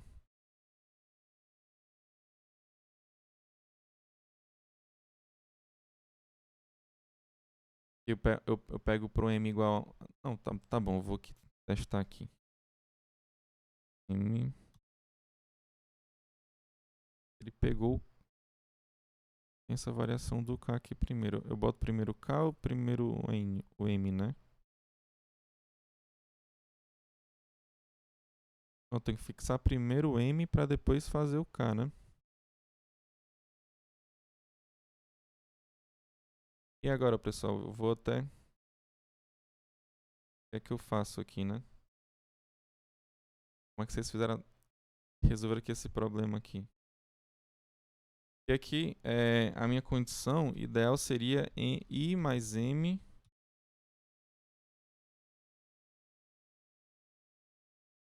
[SPEAKER 1] Eu pego pro M igual. Não, tá bom, eu vou aqui testar aqui. M. Ele pegou essa variação do K aqui primeiro. Eu boto primeiro o K ou primeiro o M, né? Eu tenho que fixar primeiro o M para depois fazer o K, né? E agora, pessoal, eu vou até... O que é que eu faço aqui, né? Como é que vocês fizeram resolver aqui esse problema aqui? E aqui, a minha condição ideal seria em I mais M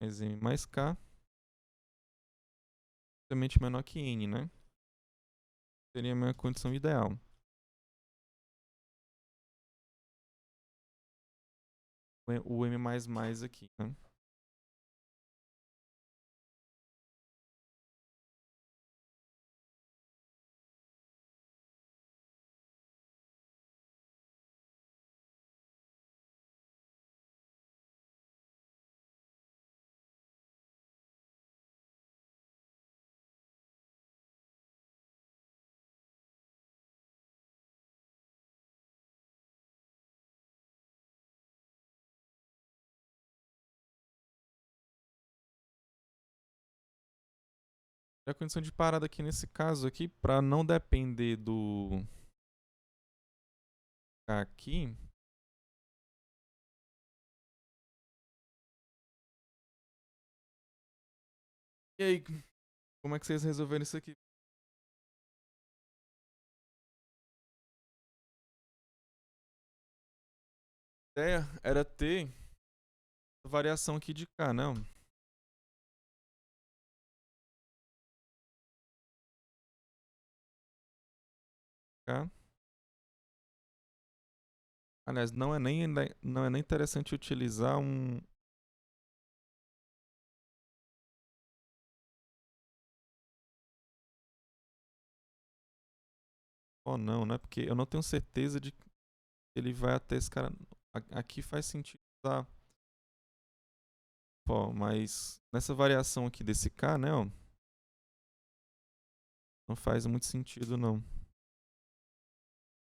[SPEAKER 1] mais M mais K, obviamente menor que N, né? Seria a minha condição ideal. O M mais aqui, né? E a condição de parada aqui nesse caso aqui, para não depender do K aqui, e aí, como é que vocês resolveram isso aqui? A ideia era ter variação aqui de K, não? K. Aliás, não é nem interessante utilizar um... Ou não, né? Porque eu não tenho certeza de que ele vai até esse cara... Aqui faz sentido usar... Pô, mas nessa variação aqui desse K, né? Ó, não faz muito sentido, não.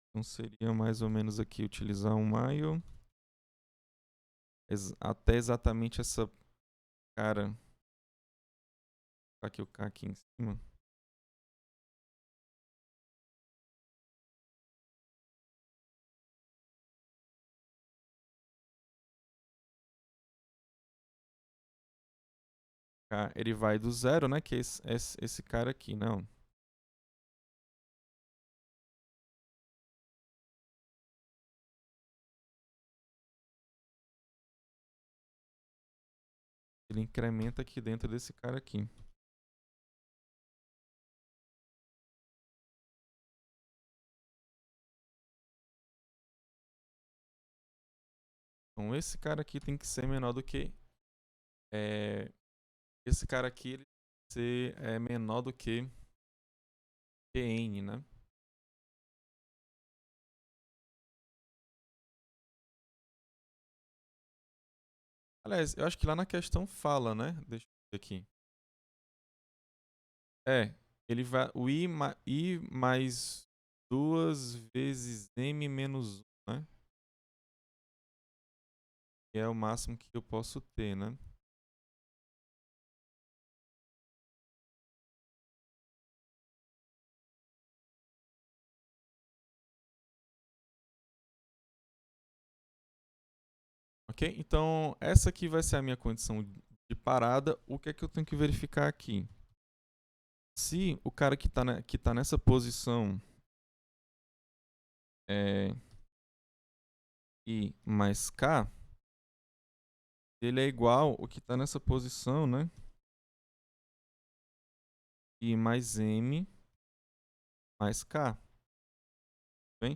[SPEAKER 1] Então seria mais ou menos aqui utilizar um maio até exatamente essa cara. Aqui o K aqui em cima. K, ele vai do zero, né? Que é esse cara aqui, não. Ele incrementa aqui dentro desse cara aqui. Então esse cara aqui tem que ser menor do que... esse cara aqui ele tem que ser menor do que N, né? Aliás, eu acho que lá na questão fala, né? Deixa eu ver aqui. Ele vai... O I mais 2 vezes M menos 1, né? que é o máximo que eu posso ter, né? Ok? Então, essa aqui vai ser a minha condição de parada. O que é que eu tenho que verificar aqui? Se o cara que tá nessa posição é I mais K, ele é igual o que está nessa posição, né? I mais M mais K. Bem?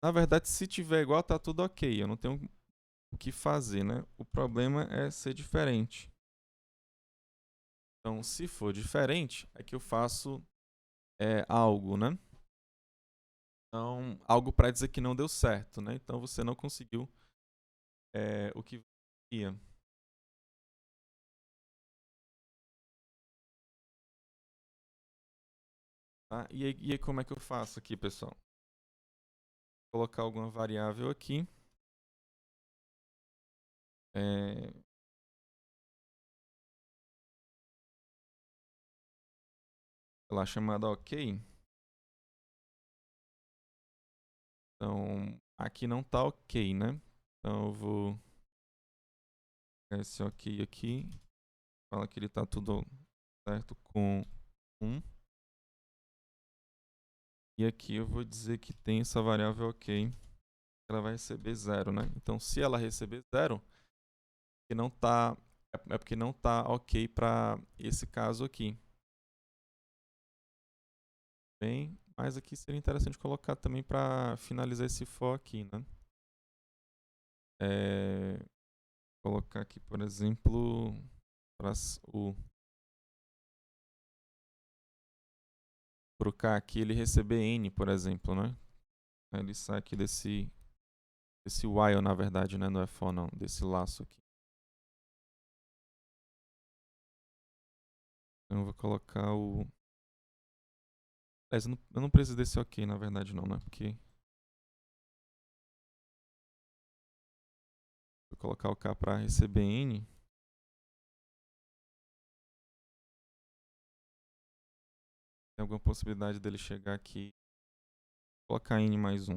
[SPEAKER 1] Na verdade, se tiver igual, tá tudo ok. Eu não tenho o que fazer, né? O problema é ser diferente. Então, se for diferente, é que eu faço algo, né? Então, algo para dizer que não deu certo, né? Então, você não conseguiu o que ia. Tá? E aí, como é que eu faço aqui, pessoal? Vou colocar alguma variável aqui. É, sei lá, chamada OK. Então, aqui não tá ok, né? Então, eu vou pegar esse ok aqui. Fala que ele tá tudo certo com 1. E aqui eu vou dizer que tem essa variável ok. Ela vai receber 0, né? Então, se ela receber 0, que não tá, é porque não tá ok para esse caso aqui. Bem, mas aqui seria interessante colocar também para finalizar esse for aqui, né? Colocar aqui, por exemplo, para o K aqui ele receber n, por exemplo, né? Aí ele sai aqui desse while, na verdade, né? Não é for, não. Desse laço aqui. Então eu vou colocar o... Aliás, eu não preciso desse ok, na verdade, não, né? Porque... Vou colocar o K para receber n. Tem alguma possibilidade dele chegar aqui e colocar n mais 1.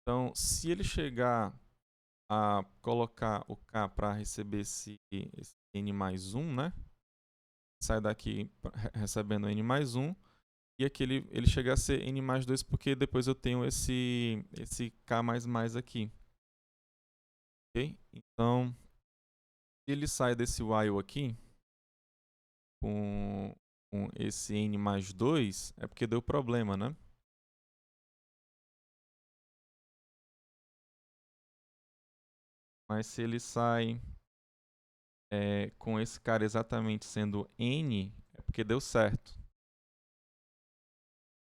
[SPEAKER 1] Então, se ele chegar a colocar o K para receber esse n mais 1, né? Sai daqui recebendo n mais 1. E aqui ele chega a ser n mais 2 porque depois eu tenho esse K mais aqui. Ok? Então, se ele sai desse while aqui com esse n mais 2, é porque deu problema, né? Mas se ele sai com esse cara exatamente sendo n, é porque deu certo.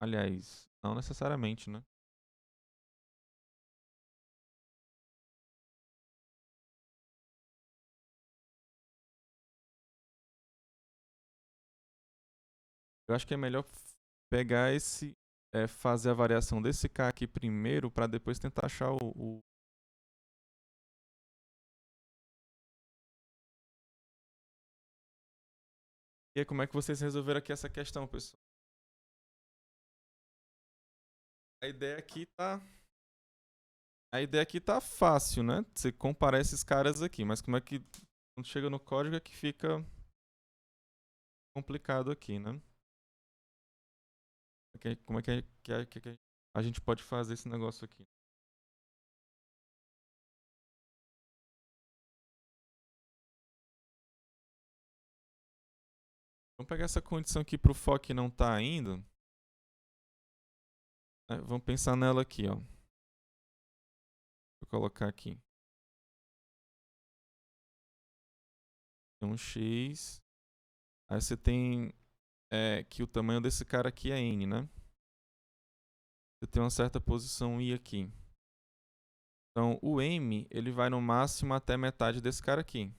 [SPEAKER 1] Aliás, não necessariamente, né? Eu acho que é melhor pegar fazer a variação desse K aqui primeiro, para depois tentar achar o... E aí, como é que vocês resolveram aqui essa questão, pessoal? A ideia aqui tá... A ideia aqui tá fácil, né? Você comparar esses caras aqui, mas como é que quando chega no código é que fica complicado aqui, né? Como é que a gente pode fazer esse negócio aqui? Vamos pegar essa condição aqui pro for que não tá ainda. Vamos pensar nela aqui, ó. Vou colocar aqui. Tem um x. Aí você tem que o tamanho desse cara aqui é n, né? Você tem uma certa posição i aqui. Então, o m, ele vai no máximo até metade desse cara aqui.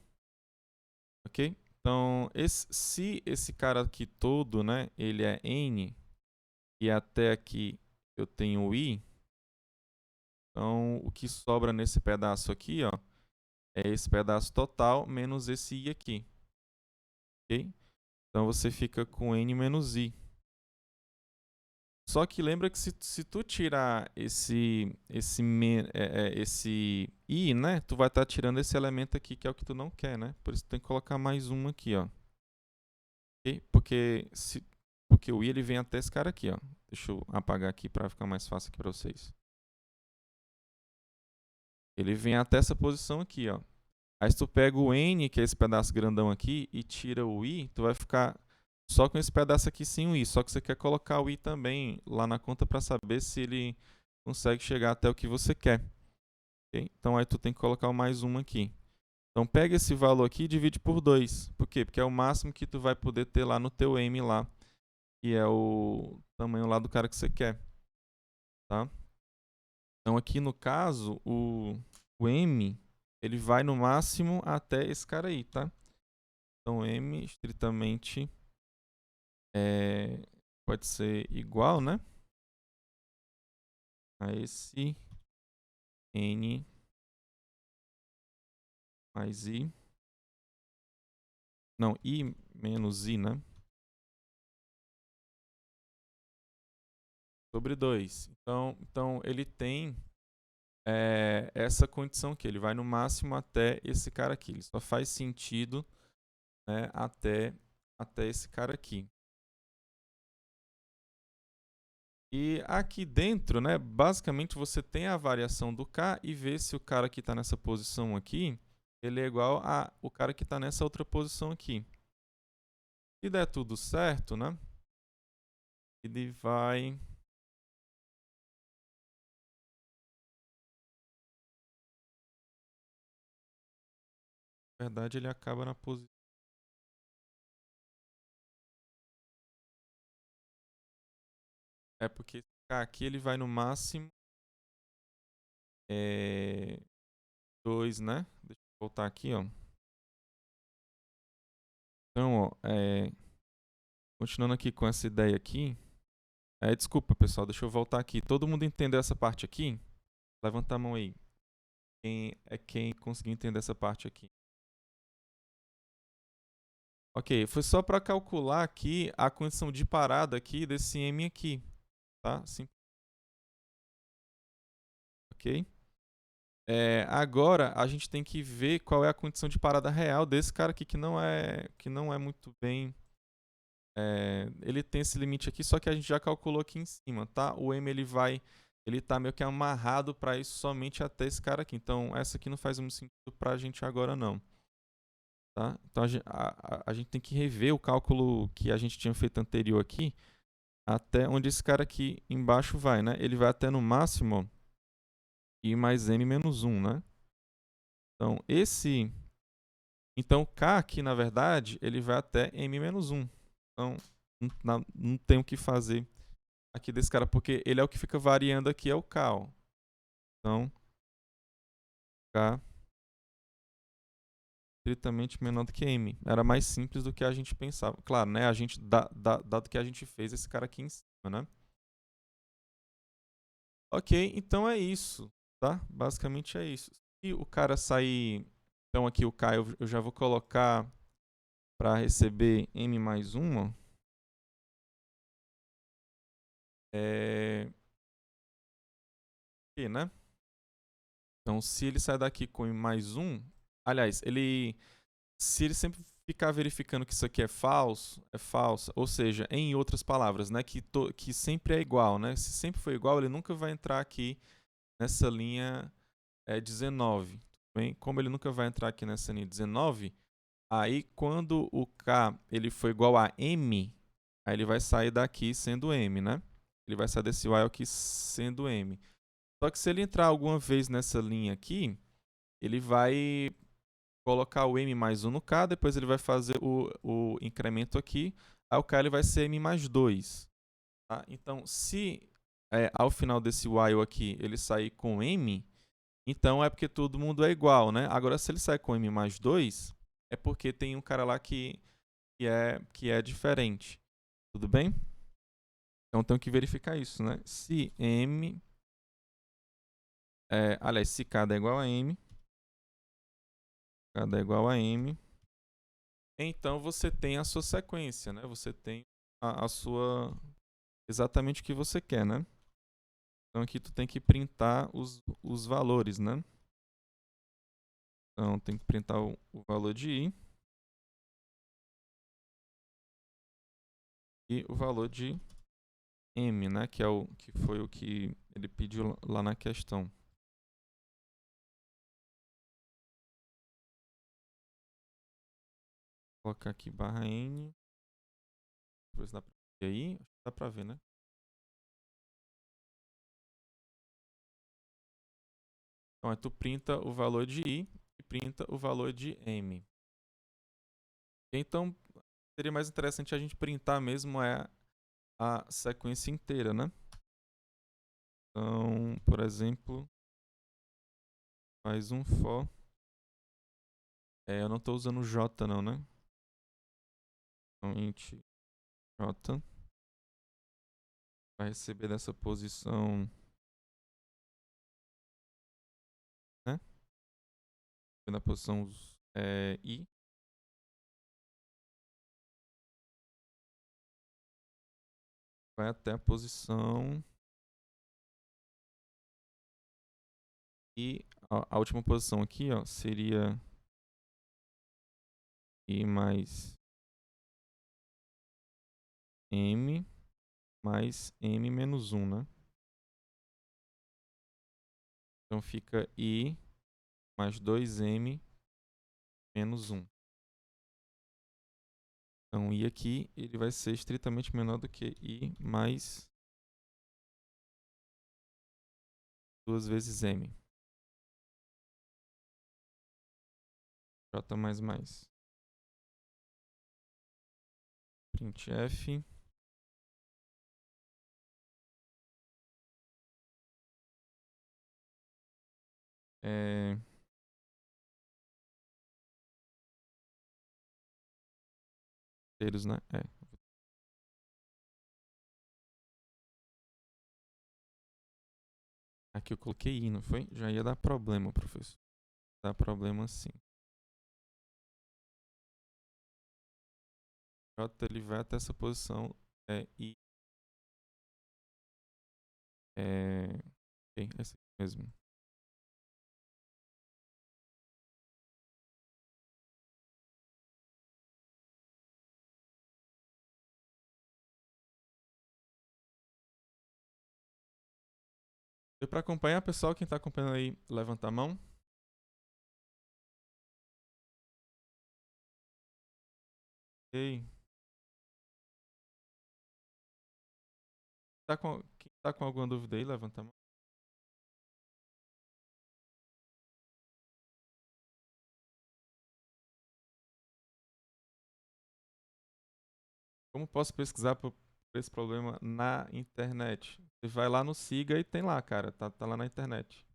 [SPEAKER 1] Ok? Então, se esse cara aqui todo, né, ele é n, e até aqui eu tenho i, Então, o que sobra nesse pedaço aqui, ó, é esse pedaço total menos esse i aqui. Ok? Então, você fica com n menos i. Só que lembra que se tu tirar esse i, né? Tu vai estar tirando esse elemento aqui, que é o que tu não quer, né? Por isso tu tem que colocar mais um aqui, ó. Ok? Porque o i ele vem até esse cara aqui, ó. Deixa eu apagar aqui para ficar mais fácil aqui para vocês. Ele vem até essa posição aqui, ó. Aí se tu pega o n, que é esse pedaço grandão aqui, e tira o i, tu vai ficar só com esse pedaço aqui sem o i. Só que você quer colocar o i também lá na conta para saber se ele consegue chegar até o que você quer. Okay? Então aí tu tem que colocar o mais um aqui. Então pega esse valor aqui e divide por 2. Por quê? Porque é o máximo que tu vai poder ter lá no teu m lá, que é o tamanho lá do cara que você quer. Tá? Então aqui no caso, o m ele vai no máximo até esse cara aí, tá? Então m estritamente pode ser igual, né? A esse n mais i. Não, i menos i, né? Sobre 2. Então ele tem essa condição aqui. Ele vai no máximo até esse cara aqui. Ele só faz sentido, né, até esse cara aqui. E aqui dentro, né, basicamente você tem a variação do k e vê se o cara que está nessa posição aqui, ele é igual ao cara que está nessa outra posição aqui. Se der tudo certo, né, ele vai... Na verdade, ele acaba na posição... É porque esse k aqui ele vai no máximo 2, né? Deixa eu voltar aqui, ó. Então, ó, continuando aqui com essa ideia aqui. Desculpa, pessoal, deixa eu voltar aqui. Todo mundo entendeu essa parte aqui? Levanta a mão aí. Quem conseguiu entender essa parte aqui? Ok, foi só para calcular aqui a condição de parada aqui desse m aqui, tá? Sim. Ok? Agora a gente tem que ver qual é a condição de parada real desse cara aqui que não é muito bem. Ele tem esse limite aqui, só que a gente já calculou aqui em cima, tá? O m ele tá meio que amarrado para isso somente até esse cara aqui. Então essa aqui não faz muito sentido para a gente agora não. Tá? Então a gente tem que rever o cálculo que a gente tinha feito anterior aqui até onde esse cara aqui embaixo vai, né? Ele vai até no máximo i mais m menos 1, né? Então k aqui, na verdade, ele vai até m menos 1. Então não tem o que fazer aqui desse cara, porque ele é o que fica variando aqui, é o k, ó. Então, k estritamente menor do que m. Era mais simples do que a gente pensava. Claro, né? Dado que a gente fez esse cara aqui em cima, né? Ok, então é isso, tá? Basicamente é isso. Se o cara sair... Então aqui o k eu já vou colocar para receber m mais 1. Aqui, né? Então se ele sair daqui com m mais 1... Aliás, se ele sempre ficar verificando que isso aqui é falso, ou seja, em outras palavras, né, que sempre é igual, né? Se sempre for igual, ele nunca vai entrar aqui nessa linha 19. Bem? Como ele nunca vai entrar aqui nessa linha 19, aí quando o k ele for igual a m, aí ele vai sair daqui sendo m, né? Ele vai sair desse while aqui sendo m. Só que se ele entrar alguma vez nessa linha aqui, ele vai colocar o m mais 1 no k, depois ele vai fazer o incremento aqui, aí o k ele vai ser m mais 2. Tá? Então, se ao final desse while aqui ele sair com m, então é porque todo mundo é igual, né? Agora, se ele sair com m mais 2, é porque tem um cara lá que é diferente. Tudo bem? Então, tenho que verificar isso, né? Se m Aliás, se cada é igual a m, cada é igual a m, então você tem a sua sequência, né? Você tem a sua... exatamente o que você quer, né? Então aqui tu tem que printar os valores, né? Então tem que printar o valor de i e o valor de m, né? Que foi o que ele pediu lá na questão. Vou colocar aqui barra n. Ver se dá pra ver aí. Acho que dá pra ver, né? Então, aí tu printa o valor de i e printa o valor de m. Então, seria mais interessante a gente printar mesmo a sequência inteira, né? Então, por exemplo, faz um for. Eu não estou usando j não, né? Então, int j vai receber dessa posição, né? Na posição i. Vai até a posição e a última posição aqui, ó, seria i mais m mais m menos 1, né? Então fica i mais 2m menos 1. Então i aqui ele vai ser estritamente menor do que i mais 2 vezes m. J mais mais. Printf. Inteiros, né? Aqui eu coloquei i, não foi? Já ia dar problema, professor. Dá problema sim. J ele vai até essa posição i. Ok, essa aqui mesmo. Deu para acompanhar, pessoal? Quem está acompanhando aí, levanta a mão. Ok. Quem tá com alguma dúvida aí, levanta a mão. Como posso pesquisar por esse problema na internet? Você vai lá no Siga e tem lá, cara. Tá lá na internet.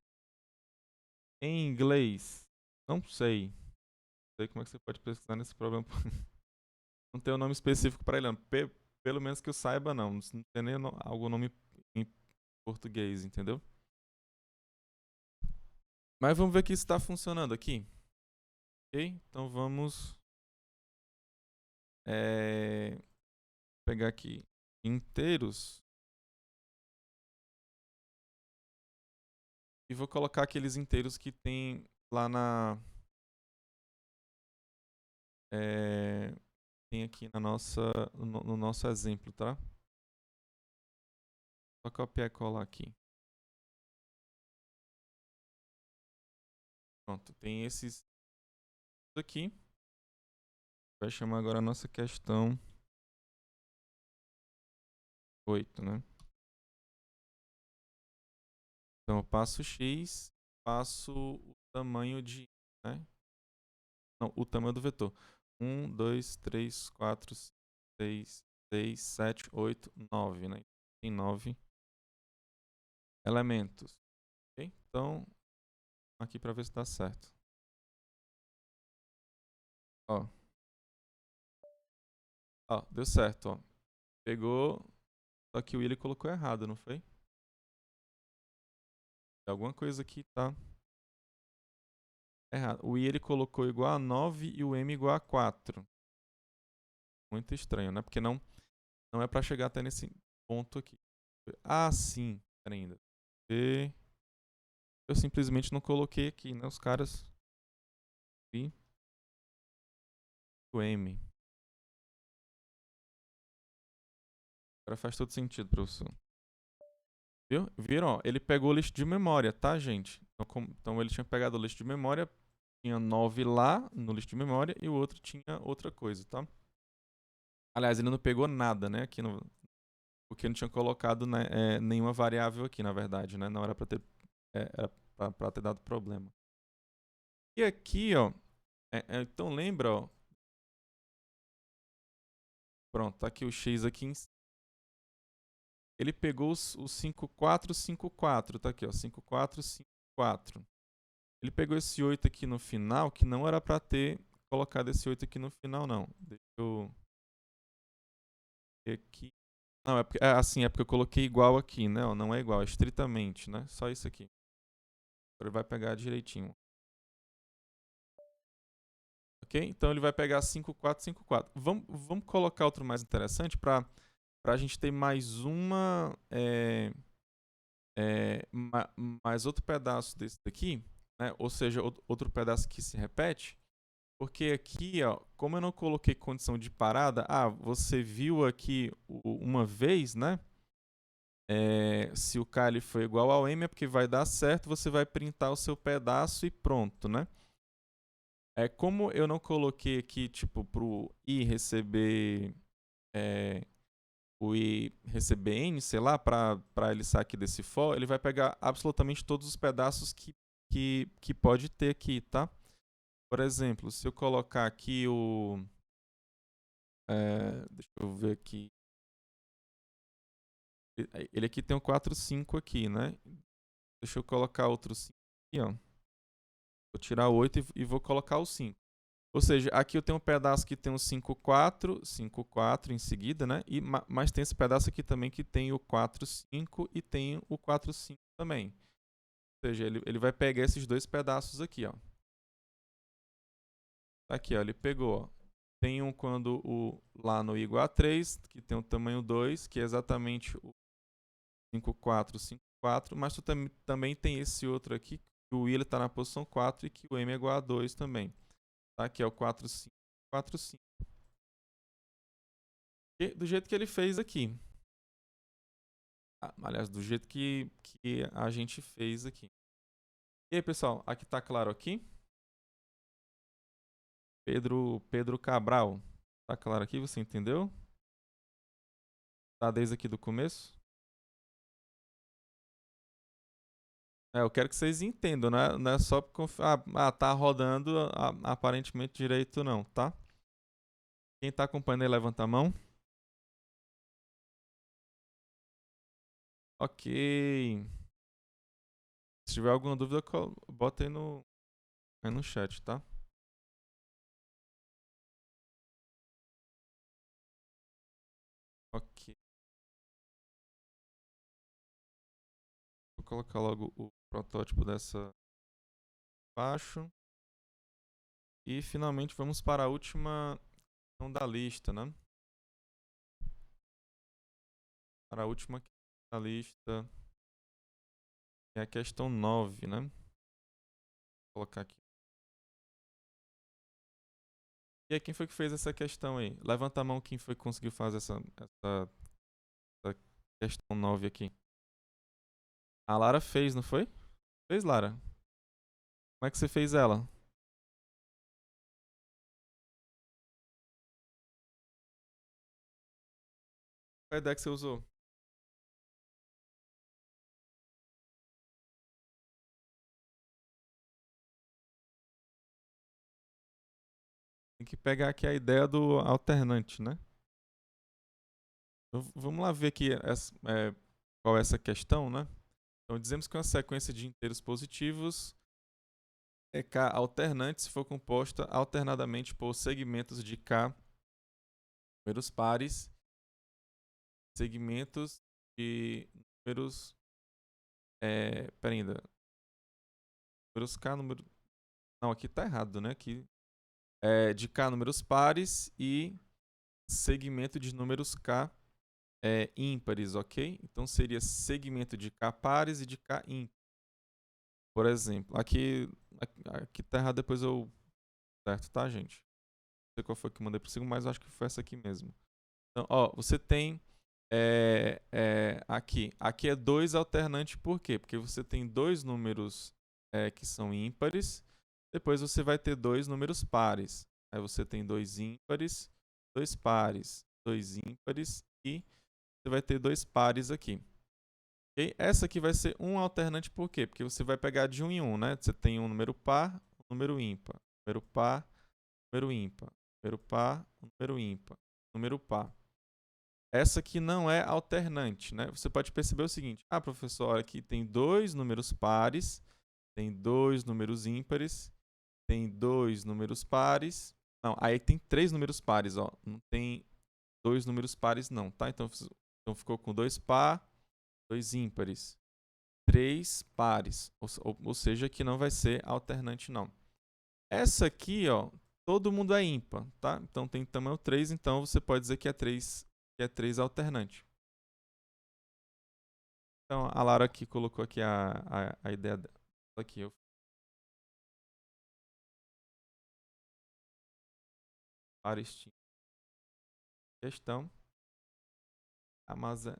[SPEAKER 1] Em inglês, não sei. Não sei como é que você pode pesquisar nesse problema. Não tem um nome específico para ele, não. Pelo menos que eu saiba, não. Não tem nem algum nome em português, entendeu? Mas vamos ver que isso está funcionando aqui. Ok? Então vamos pegar aqui inteiros e vou colocar aqueles inteiros que tem lá na tem aqui na no nosso exemplo, tá? Só copiar e colar aqui. Pronto, tem esses aqui. Vai chamar agora a nossa questão 8, né? Então eu passo x, passo o tamanho de, né? Não, o tamanho do vetor. 1, 2, 3, 4, 6, 6, 7, 8, 9, né? Tem 9 elementos. Ok? Então, aqui para ver se dá certo. Ó. Ó, deu certo, ó. Pegou, só que o Willy colocou errado, não foi? Alguma coisa aqui tá errado. O I ele colocou igual a 9 e o M igual a 4. Muito estranho, né? Porque não é pra chegar até nesse ponto aqui. Ah, sim. Pera ainda. Eu simplesmente não coloquei aqui, né? Os caras. I, o M. Agora faz todo sentido, professor. Viu? Viram? Ó, ele pegou o lixo de memória, tá, gente? Então ele tinha pegado o lixo de memória, tinha 9 lá no lixo de memória e o outro tinha outra coisa, tá? Aliás, ele não pegou nada, né? Aqui no, porque não tinha colocado, né, nenhuma variável aqui, na verdade, né? Não era pra ter, era pra ter dado problema. E aqui, ó, então lembra, ó. Pronto, tá aqui o x aqui em ele pegou o 5454, tá aqui, ó, 5454. Ele pegou esse 8 aqui no final, que não era para ter colocado esse 8 aqui no final, não. Deixa eu ver aqui. Não, assim, é porque eu coloquei igual aqui, né? Não é igual, é estritamente, né? Só isso aqui. Agora ele vai pegar direitinho. Ok? Então ele vai pegar 5454. Vamos colocar outro mais interessante para a gente ter mais uma... mais outro pedaço desse daqui, né? Ou seja, outro pedaço que se repete, porque aqui, ó, como eu não coloquei condição de parada, você viu aqui uma vez, né? Se o K foi igual ao M é porque vai dar certo, você vai printar o seu pedaço e pronto, né? Como eu não coloquei aqui, tipo, pro I receber o I receber N, sei lá, para ele sair aqui desse for, ele vai pegar absolutamente todos os pedaços que pode ter aqui, tá? Por exemplo, se eu colocar aqui o... deixa eu ver aqui. Ele aqui tem um 4, 5 aqui, né? Deixa eu colocar outro 5 aqui, ó. Vou tirar o 8 e vou colocar o 5. Ou seja, aqui eu tenho um pedaço que tem o 5, 4, 5, 4 em seguida, né? Mas tem esse pedaço aqui também que tem o 4, 5 e tem o 4, 5 também. Ou seja, ele vai pegar esses dois pedaços aqui, ó. Aqui, ó, ele pegou, ó. Tem um quando lá no I igual a 3, que tem o tamanho 2, que é exatamente o 5, 4, 5, 4. Mas tu também tem esse outro aqui, que o I está na posição 4 e que o M é igual a 2 também. Tá? Que é o 4, 5, 4, 5. E do jeito que ele fez aqui. Aliás, do jeito que a gente fez aqui. E aí, pessoal, aqui tá claro aqui? Pedro Cabral. Tá claro aqui? Você entendeu? Tá desde aqui do começo? Eu quero que vocês entendam, não é só tá rodando aparentemente direito não, tá? Quem tá acompanhando aí, levanta a mão. Ok. Se tiver alguma dúvida, bota aí no chat, tá? Ok. Vou colocar logo o protótipo dessa baixo. E finalmente vamos para a última questão da lista, né? Para a última questão da lista, é a questão 9, né? Vou colocar aqui. E aí, quem foi que fez essa questão aí? Levanta a mão quem foi que conseguiu fazer essa questão 9 aqui. A Lara fez, não foi? Fez, Lara? Como é que você fez ela? Qual ideia que você usou? Tem que pegar aqui a ideia do alternante, né? Vamos lá ver aqui qual é essa questão, né? Então, dizemos que uma sequência de inteiros positivos é K alternante se for composta alternadamente por segmentos de K números pares, segmentos de números... pera ainda. números K, número... Não, aqui tá errado, né? Aqui é de K números pares e segmento de números K ímpares, ok? Então seria segmento de K pares e de K ímpares. Por exemplo, aqui tá errado, depois eu... Certo, tá, gente? Não sei qual foi que eu mandei pro segundo, mas eu acho que foi essa aqui mesmo. Então, ó, você tem aqui é 2 alternante, por quê? Porque você tem dois números que são ímpares, depois você vai ter dois números pares. Aí você tem dois ímpares, dois pares, dois ímpares e você vai ter dois pares aqui. Okay? Essa aqui vai ser um alternante, por quê? Porque você vai pegar de um em um, né? Você tem um número par, um número ímpar, número par, número ímpar, número par, número ímpar, número par. Essa aqui não é alternante, né? Você pode perceber o seguinte: ah, professor, aqui tem dois números pares, tem dois números ímpares, tem dois números pares. Não, aí tem três números pares, ó. Não tem dois números pares, não, tá? Então ficou com dois par, dois ímpares, três pares. Ou seja, que não vai ser alternante, não. Essa aqui, ó, todo mundo é ímpar, tá? Então tem tamanho 3, então você pode dizer que é 3 alternante. Então, a Lara aqui colocou aqui a ideia dela. Aqui, eu para este questão. Amazon.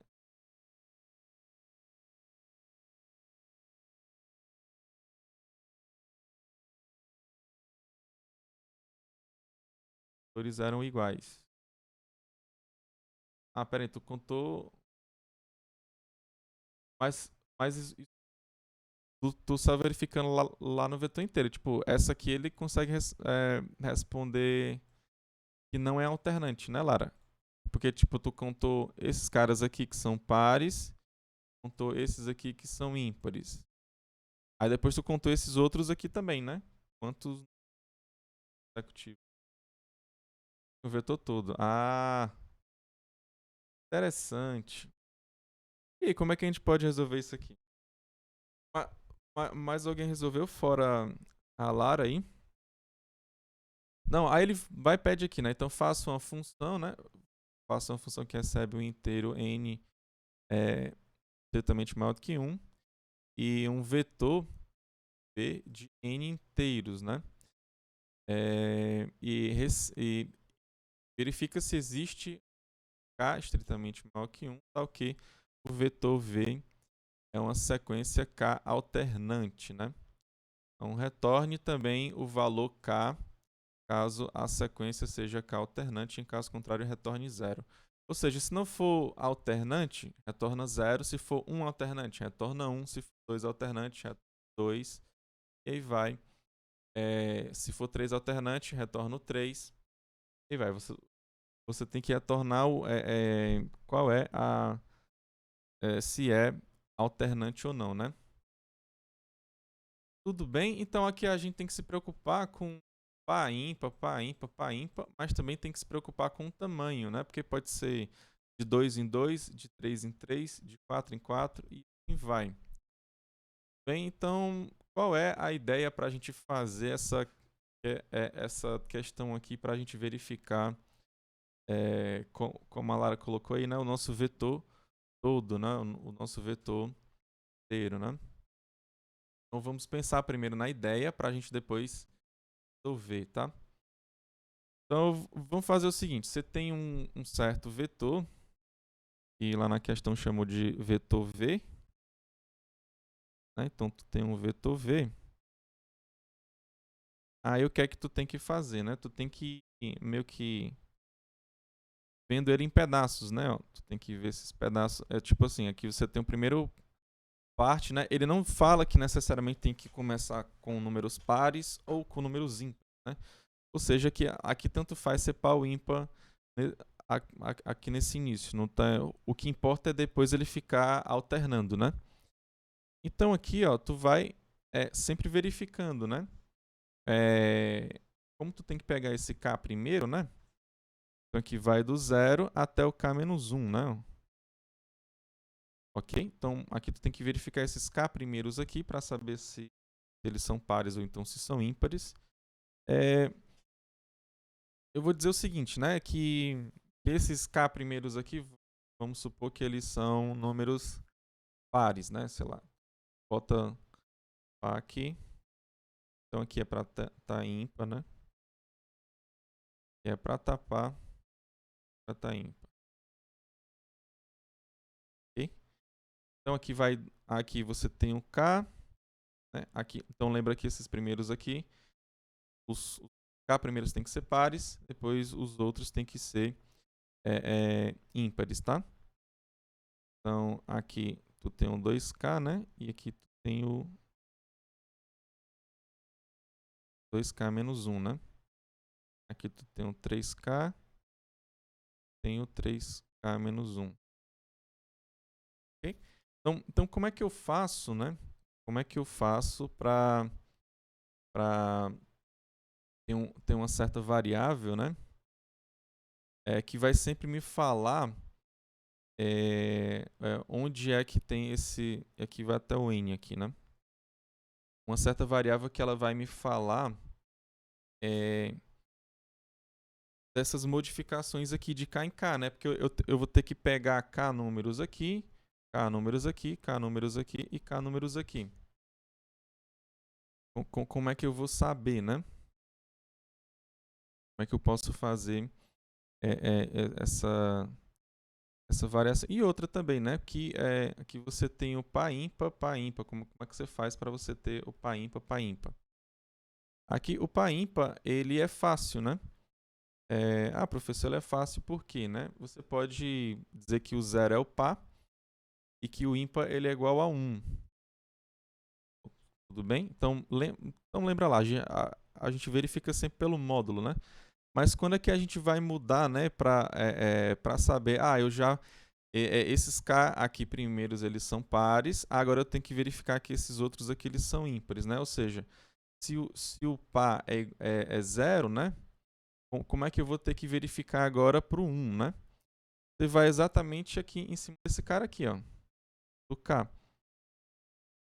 [SPEAKER 1] Eles eram iguais. Ah, peraí, tu contou. Mas tu só verificando lá no vetor inteiro. Tipo, essa aqui ele consegue responder que não é alternante, né, Lara? Porque, tipo, tu contou esses caras aqui que são pares, contou esses aqui que são ímpares. Aí depois tu contou esses outros aqui também, né? Quantos consecutivos? O vetor todo. Ah, interessante. E aí, como é que a gente pode resolver isso aqui? Mas alguém resolveu fora a Lara aí? Não, aí ele vai e pede aqui, né? Então faça uma função, né? Faça uma função que recebe um inteiro n certamente maior do que 1 e um vetor v de n inteiros, né? E verifica se existe k estritamente maior que 1, tal que o vetor v é uma sequência k alternante, né? Então retorne também o valor k caso a sequência seja k alternante, em caso contrário retorne 0. Ou seja, se não for alternante, retorna 0. Se for um alternante, retorna 1. Se for dois alternantes, retorna 2. E aí vai. Se for 3 alternantes, retorna o 3. E aí vai. Você tem que retornar qual é a... se é alternante ou não, né? Tudo bem? Então aqui a gente tem que se preocupar com par ímpar, par ímpar, par ímpar, mas também tem que se preocupar com o tamanho, né? Porque pode ser de 2 em 2, de 3 em 3, de 4 em 4 e assim vai. Bem, então qual é a ideia para a gente fazer essa questão aqui para a gente verificar, como a Lara colocou aí, né? O nosso vetor todo, né? O nosso vetor inteiro, né? Então vamos pensar primeiro na ideia para a gente depois resolver, tá? Então vamos fazer o seguinte: você tem um certo vetor, que lá na questão chamou de vetor V, né? Então tu tem um vetor V. Aí o que é que tu tem que fazer, né? Tu tem que ir meio que vendo ele em pedaços, né? Ó, tu tem que ver esses pedaços. É tipo assim, aqui você tem o primeiro parte, né? Ele não fala que necessariamente tem que começar com números pares ou com números ímpares, né? Ou seja, que aqui tanto faz ser par ou ímpar, né, aqui nesse início. Não tá, o que importa é depois ele ficar alternando, né? Então aqui, ó, tu vai sempre verificando, né? Como tu tem que pegar esse k primeiro, né? Então aqui vai do 0 até o k menos 1, né? Ok? Então aqui tu tem que verificar esses k primeiros aqui para saber se se eles são pares ou então se são ímpares. Eu vou dizer o seguinte, né, que esses K primeiros aqui, vamos supor que eles são números pares, né, sei lá, bota Pá aqui, então aqui é para tá ímpar, né, aqui é para tapar, para tá ímpar. Ok? Então aqui você tem o K, né, aqui, então lembra que esses primeiros aqui, os K primeiros tem que ser pares, depois os outros tem que ser ímpares, tá? Então, aqui tu tem um 2K, né? E aqui tu tem o 2K menos 1, né? Aqui tu tem o 3K, tem o 3K menos 1. Ok? Então, como é que eu faço, né? Como é que eu faço para ter uma certa variável, né? Que vai sempre me falar onde é que tem esse... Aqui vai até o N aqui, né? Uma certa variável que ela vai me falar dessas modificações aqui de K em K, né? Porque eu vou ter que pegar K números aqui, K números aqui, K números aqui e K números aqui. Como é que eu vou saber, né? Como é que eu posso fazer essa variação? E outra também, né? Que você tem o pá ímpar, pá ímpar. Como é que você faz para você ter o pá ímpar, pá ímpar? Aqui o pá ímpar, ele é fácil, né? Professor, ele é fácil por quê, né? Você pode dizer que o 0 é o pá e que o ímpar ele é igual a 1. Tudo bem? Então lembra lá, a gente verifica sempre pelo módulo, né? Mas quando é que a gente vai mudar, né, para saber, esses K aqui primeiros eles são pares, agora eu tenho que verificar que esses outros aqui eles são ímpares, né? Ou seja, se o pá é 0, né? Como é que eu vou ter que verificar agora para o 1, né? Você vai exatamente aqui em cima desse cara aqui, ó, do K.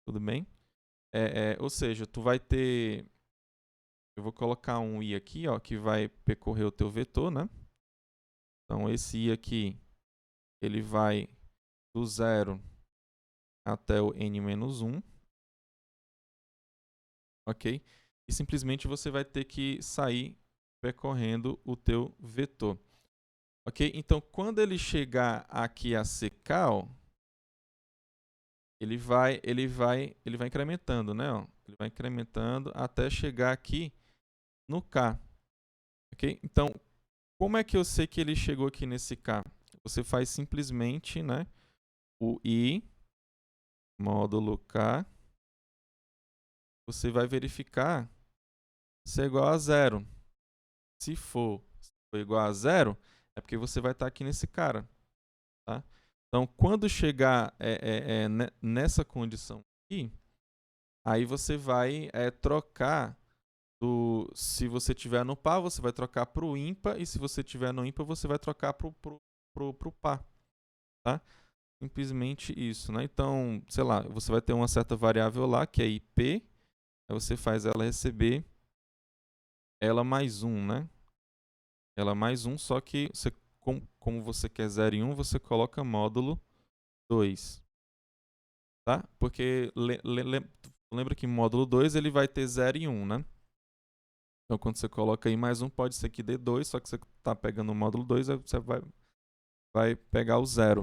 [SPEAKER 1] Tudo bem? Ou seja, tu vai ter... Eu vou colocar um I aqui, ó, que vai percorrer o teu vetor, né? Então, esse I aqui, ele vai do 0 até o N-1, ok? E simplesmente você vai ter que sair percorrendo o teu vetor. Ok? Então, quando ele chegar aqui a CK, ó, ele vai incrementando, né? Ó? Ele vai incrementando até chegar aqui no K. Ok? Então, como é que eu sei que ele chegou aqui nesse K? Você faz simplesmente, né, o I módulo K. Você vai verificar se é igual a 0. Se for igual a 0, é porque você vai estar aqui nesse cara. Tá? Então, quando chegar nessa condição aqui, aí você vai trocar se você tiver no par, você vai trocar para o ímpar, e se você tiver no ímpar, você vai trocar para o par. Tá? Simplesmente isso. Né? Então, sei lá, você vai ter uma certa variável lá, que é IP, aí você faz ela receber ela mais 1, né? Ela mais 1, só que você, como você quer 0 em 1, você coloca módulo 2. Tá? Porque lembra que módulo 2 ele vai ter 0 e 1, né? Então, quando você coloca aí mais 1, pode ser que dê 2, só que você está pegando o módulo 2, aí você vai pegar o 0.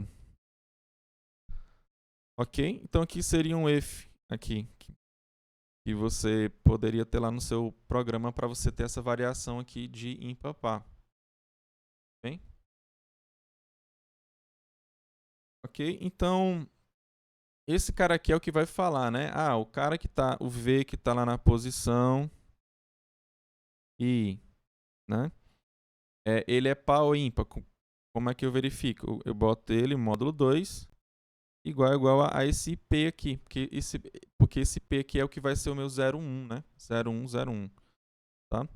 [SPEAKER 1] Ok? Então, aqui seria um if aqui, que você poderia ter lá no seu programa para você ter essa variação aqui de ímpar par. Bem? Ok? Então, esse cara aqui é o que vai falar, né? O cara que tá, o V que está lá na posição I, né? Ele é par ou ímpar? Como é que eu verifico? Eu boto ele, módulo 2, igual a esse IP aqui, porque esse IP aqui é o que vai ser o meu 01, né? 01, 01, tá?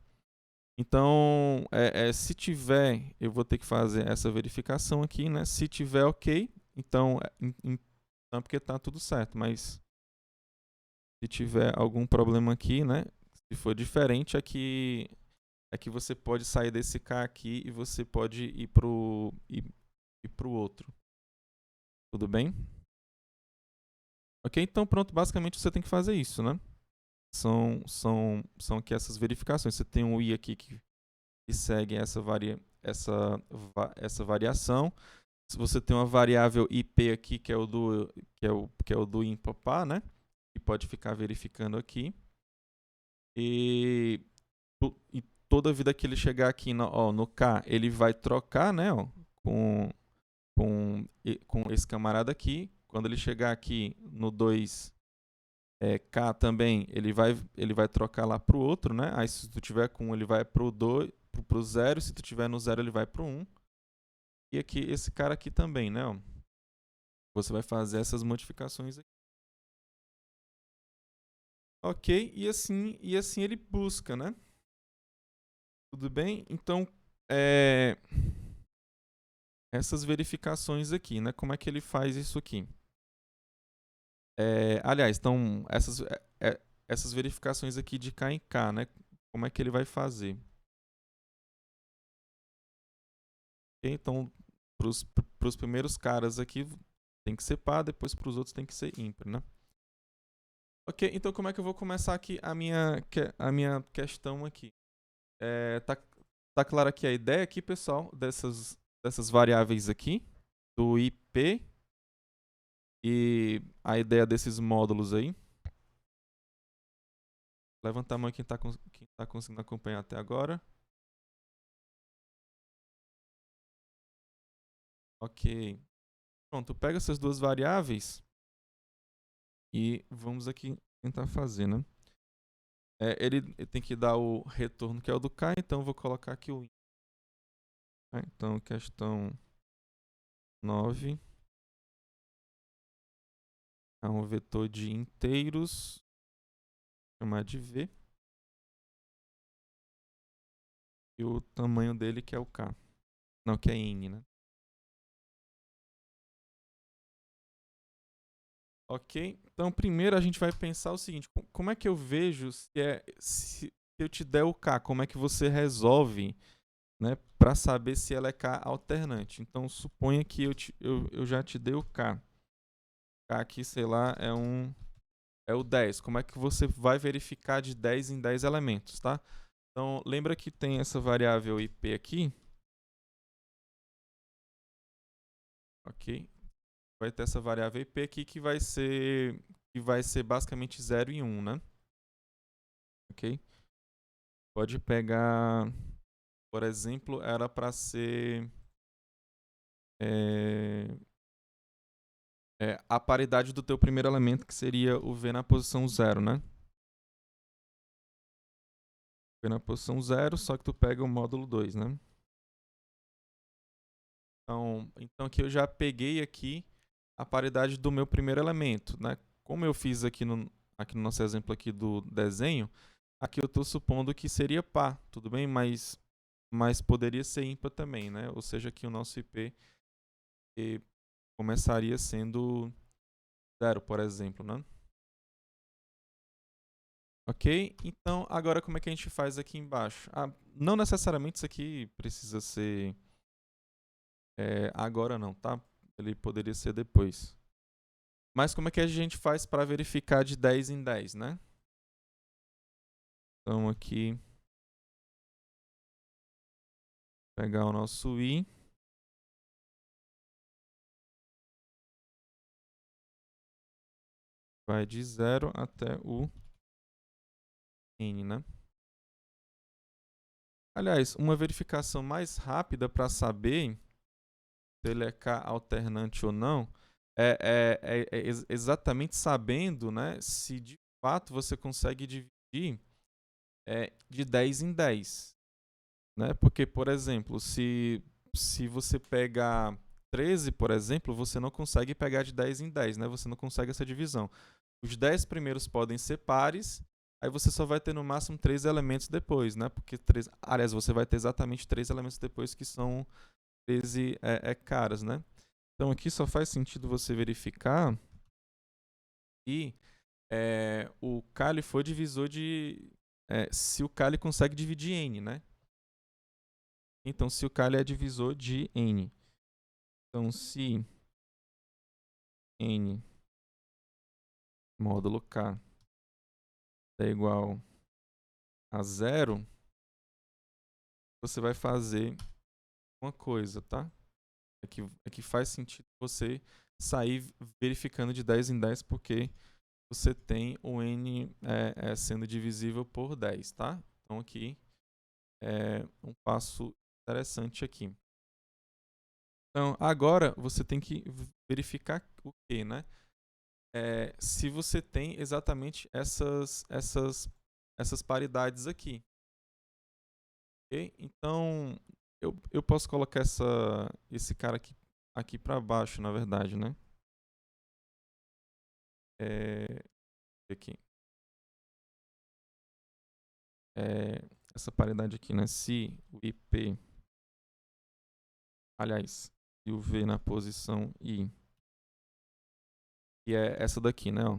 [SPEAKER 1] Então, se tiver, eu vou ter que fazer essa verificação aqui, né? Se tiver ok, então é porque tá tudo certo, mas Se tiver algum problema aqui, né? Se for diferente, aqui é que você pode sair desse K aqui e você pode ir pro outro. Tudo bem? Ok, então pronto, basicamente você tem que fazer isso, né? São aqui essas verificações. Você tem um I aqui que segue essa variação. Se você tem uma variável IP aqui, que é o do ímpar, né? Que pode ficar verificando aqui. E toda vida que ele chegar aqui no K, ele vai trocar, né? Ó, com esse camarada aqui. Quando ele chegar aqui no 2 K também, ele vai trocar lá pro outro, né? Aí se tu tiver com 1, ele vai pro 0. Se tu tiver no 0, ele vai pro 1. E aqui, esse cara aqui também, né? Ó, você vai fazer essas modificações aqui. Ok, e assim ele busca, né? Tudo bem? Então, essas verificações aqui, né? Como é que ele faz isso aqui? Aliás, então, essas verificações aqui de K em K, né? Como é que ele vai fazer? Okay? Então, para os primeiros caras aqui tem que ser par, depois para os outros tem que ser ímpar, né? Ok, então como é que eu vou começar aqui a minha questão aqui? Tá clara aqui a ideia aqui, pessoal, dessas variáveis aqui, do IP e a ideia desses módulos aí? Levanta a mão quem tá conseguindo acompanhar até agora. Ok. Pronto, pega essas duas variáveis e vamos aqui tentar fazer, né? Ele tem que dar o retorno que é o do K, então eu vou colocar aqui o IN. Então, questão 9 é um vetor de inteiros, vou chamar de V, e o tamanho dele que é o K. Não, que é N, né? Ok? Então, primeiro a gente vai pensar o seguinte: como é que eu vejo se eu te der o K, como é que você resolve, né, para saber se ela é K alternante? Então, suponha que eu já te dei o K. K aqui, sei lá, é o 10. Como é que você vai verificar de 10 em 10 elementos, tá? Então, lembra que tem essa variável IP aqui. Ok? Vai ter essa variável IP aqui que vai ser basicamente 0 e 1, né? Ok? Pode pegar, por exemplo, era para ser a paridade do teu primeiro elemento, que seria o V na posição 0, né? V na posição 0, só que tu pega o módulo 2, né? Então aqui eu já peguei aqui a paridade do meu primeiro elemento, né? Como eu fiz aqui no nosso exemplo aqui do desenho, aqui eu estou supondo que seria par, tudo bem? Mas poderia ser ímpar também, né? Ou seja, aqui o nosso IP começaria sendo 0, por exemplo, né? Ok? Então, agora como é que a gente faz aqui embaixo? Não necessariamente isso aqui precisa ser agora não, tá? Ele poderia ser depois. Mas como é que a gente faz para verificar de 10 em 10, né? Então aqui, pegar o nosso I. Vai de 0 até o N, né? Aliás, uma verificação mais rápida para saber se ele é K alternante ou não é exatamente sabendo, né, se de fato você consegue dividir de 10 em 10. Né? Porque, por exemplo, se você pegar 13, por exemplo, você não consegue pegar de 10 em 10, né? Você não consegue essa divisão. Os 10 primeiros podem ser pares, aí você só vai ter no máximo 3 elementos depois, né? Porque aliás, você vai ter exatamente 3 elementos depois que são 13 caras, né? Então aqui só faz sentido você verificar e o k ele for divisor de... se o k ele consegue dividir n, né? Então, se o k ele é divisor de n. Então, se n módulo k é igual a 0, você vai fazer uma coisa, tá? É que faz sentido você sair verificando de 10 em 10, porque você tem o n sendo divisível por 10, tá? Então aqui é um passo interessante aqui. Então agora você tem que verificar o quê, né? Se você tem exatamente essas paridades aqui. Okay? Então eu posso colocar esse cara aqui para baixo, na verdade, né? Aqui. Essa paridade aqui, né? Se o IP, aliás, se o V na posição I, e é essa daqui, né? Ó.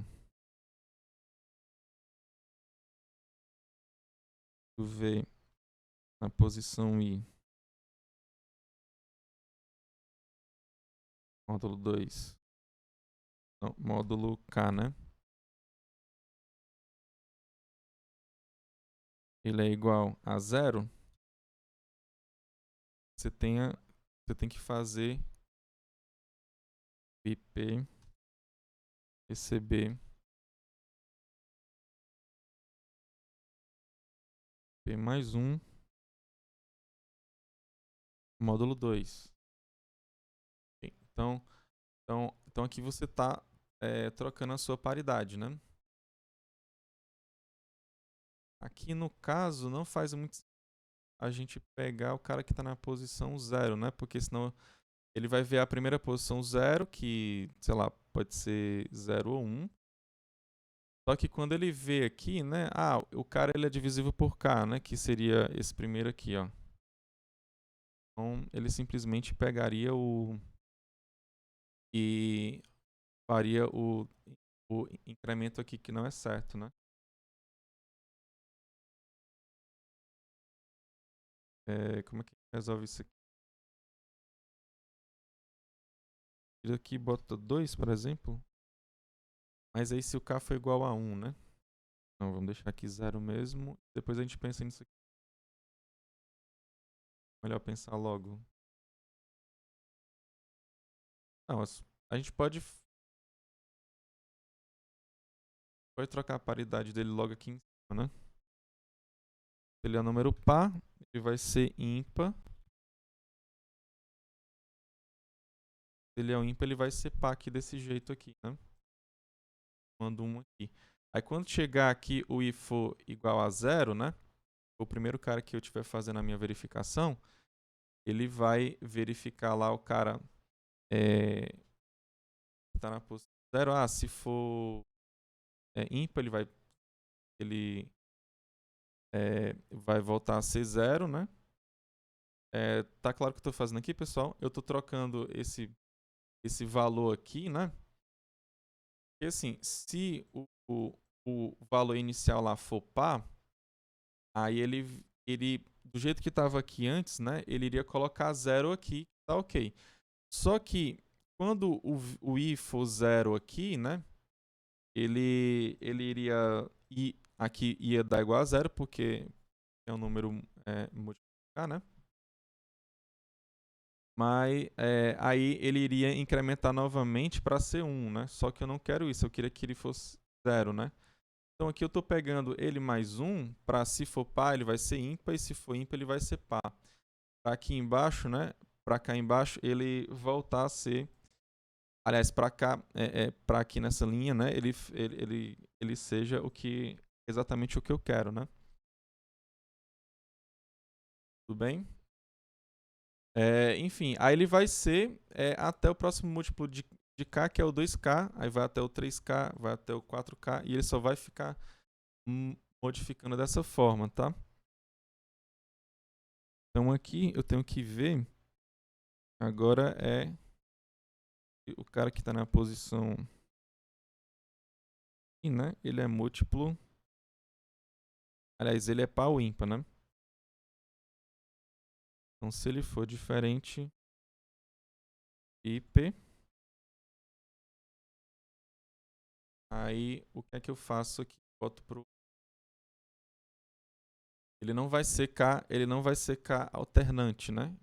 [SPEAKER 1] O V na posição I, módulo 2, não, módulo K, né? Ele é igual a 0, você tem que fazer IP receber P mais 1 módulo 2. Então aqui você está trocando a sua paridade, né? Aqui no caso não faz muito a gente pegar o cara que está na posição 0, né? Porque senão ele vai ver a primeira posição 0, que, sei lá, pode ser 0 ou 1. Só que quando ele vê aqui, né? Ah, o cara ele é divisível por K, né? Que seria esse primeiro aqui, ó. Então ele simplesmente pegaria e faria o incremento aqui que não é certo, né? Como é que resolve isso aqui? Tira aqui e bota 2, por exemplo. Mas aí se o K for igual a 1, né? Então vamos deixar aqui 0 mesmo. Depois a gente pensa nisso aqui. Melhor pensar logo. Não, a gente pode trocar a paridade dele logo aqui em cima, né? Se ele é um número par, ele vai ser ímpar. Se ele é um ímpar, ele vai ser par aqui desse jeito aqui, né? Mando 1 aqui. Aí quando chegar aqui o I for igual a 0, né? O primeiro cara que eu estiver fazendo a minha verificação, ele vai verificar lá o cara está na posição 0. Ah, se for ímpar, ele vai voltar a ser 0, né? Tá claro o que eu estou fazendo aqui, pessoal? Eu estou trocando esse valor aqui, né? Porque assim, se o valor inicial lá for par, aí ele do jeito que estava aqui antes, né? Ele iria colocar 0 aqui, tá ok. Só que quando o I for 0 aqui, né? Ele iria aqui ia dar igual a 0, porque é um número multiplicar, né? Mas aí ele iria incrementar novamente para ser 1, né? Só que eu não quero isso, eu queria que ele fosse 0, né? Então aqui eu estou pegando ele mais 1, para se for par ele vai ser ímpar, e se for ímpar ele vai ser par. Para aqui embaixo, né? Para cá embaixo ele voltar a ser... Aliás, para cá, para aqui nessa linha, né? Ele seja exatamente o que eu quero, né? Tudo bem? Enfim, aí ele vai ser até o próximo múltiplo de K, que é o 2K, aí vai até o 3K, vai até o 4K, e ele só vai ficar modificando dessa forma, tá? Então aqui eu tenho que ver, agora o cara que está na posição aqui, né, ele é múltiplo. Aliás, ele é par ou ímpar, né? Então, se ele for diferente de P, aí o que é que eu faço aqui? Boto pro... Ele não vai ser K alternante, né?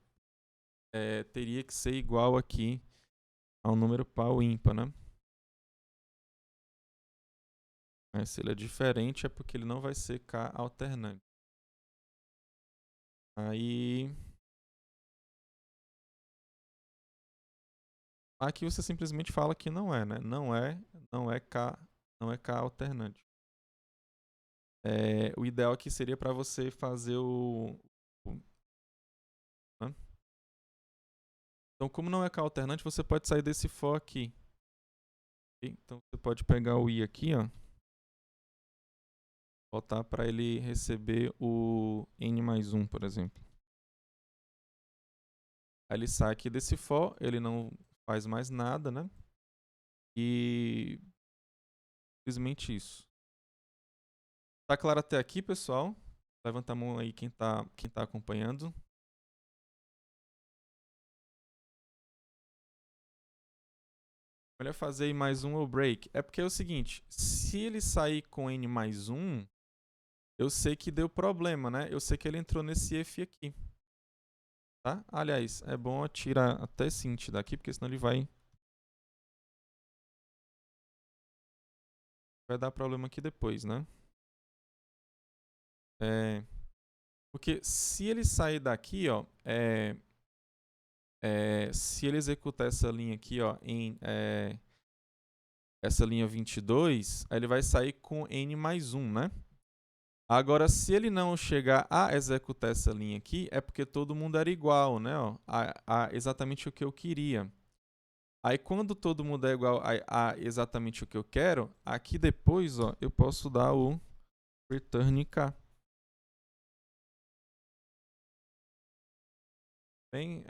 [SPEAKER 1] Teria que ser igual aqui ao número par ou ímpar, né? Mas se ele é diferente é porque ele não vai ser K alternante. Aí... Aqui você simplesmente fala que não é, né? Não é K alternante. O ideal aqui seria para você fazer né? Então, como não é K alternante, você pode sair desse for aqui. Okay? Então, você pode pegar o I aqui, ó, botar para ele receber o N mais 1, por exemplo. Aí ele sai aqui desse for, ele não faz mais nada, né? E simplesmente isso. Tá claro até aqui, pessoal? Levanta a mão aí quem tá acompanhando. Melhor fazer I mais 1 ou break. É porque é o seguinte, se ele sair com N mais 1, eu sei que deu problema, né? Eu sei que ele entrou nesse if aqui. Tá? Aliás, é bom tirar até esse int daqui, porque senão ele vai dar problema aqui depois, né? Porque se ele sair daqui, ó, se ele executar essa linha aqui, ó, em essa linha 22, aí ele vai sair com n mais 1, né? Agora, se ele não chegar a executar essa linha aqui, é porque todo mundo era igual, né? Ó, a exatamente o que eu queria. Aí, quando todo mundo é igual a exatamente o que eu quero, aqui depois, ó, eu posso dar o return K. Bem,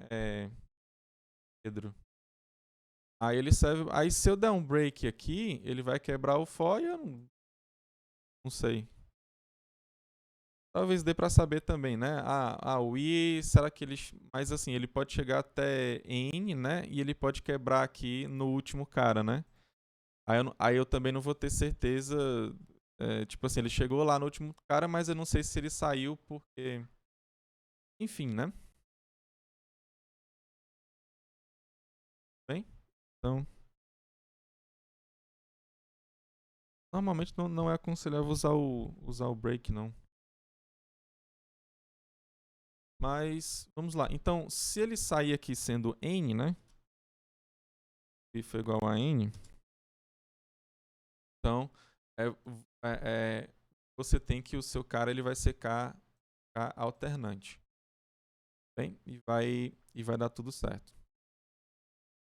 [SPEAKER 1] Pedro. Aí ele serve. Aí, se eu der um break aqui, ele vai quebrar o for e eu não sei. Talvez dê para saber também, né? O I, será que ele. Mas assim, ele pode chegar até N, né? E ele pode quebrar aqui no último cara, né? Aí eu também não vou ter certeza. Tipo assim, ele chegou lá no último cara, mas eu não sei se ele saiu porque. Enfim, né? Bem, então. Normalmente não é aconselhável usar o break, não. Mas, vamos lá. Então, se ele sair aqui sendo N, né? E for igual a N. Então, você tem que o seu cara ele vai ser K alternante. Bem, e vai dar tudo certo.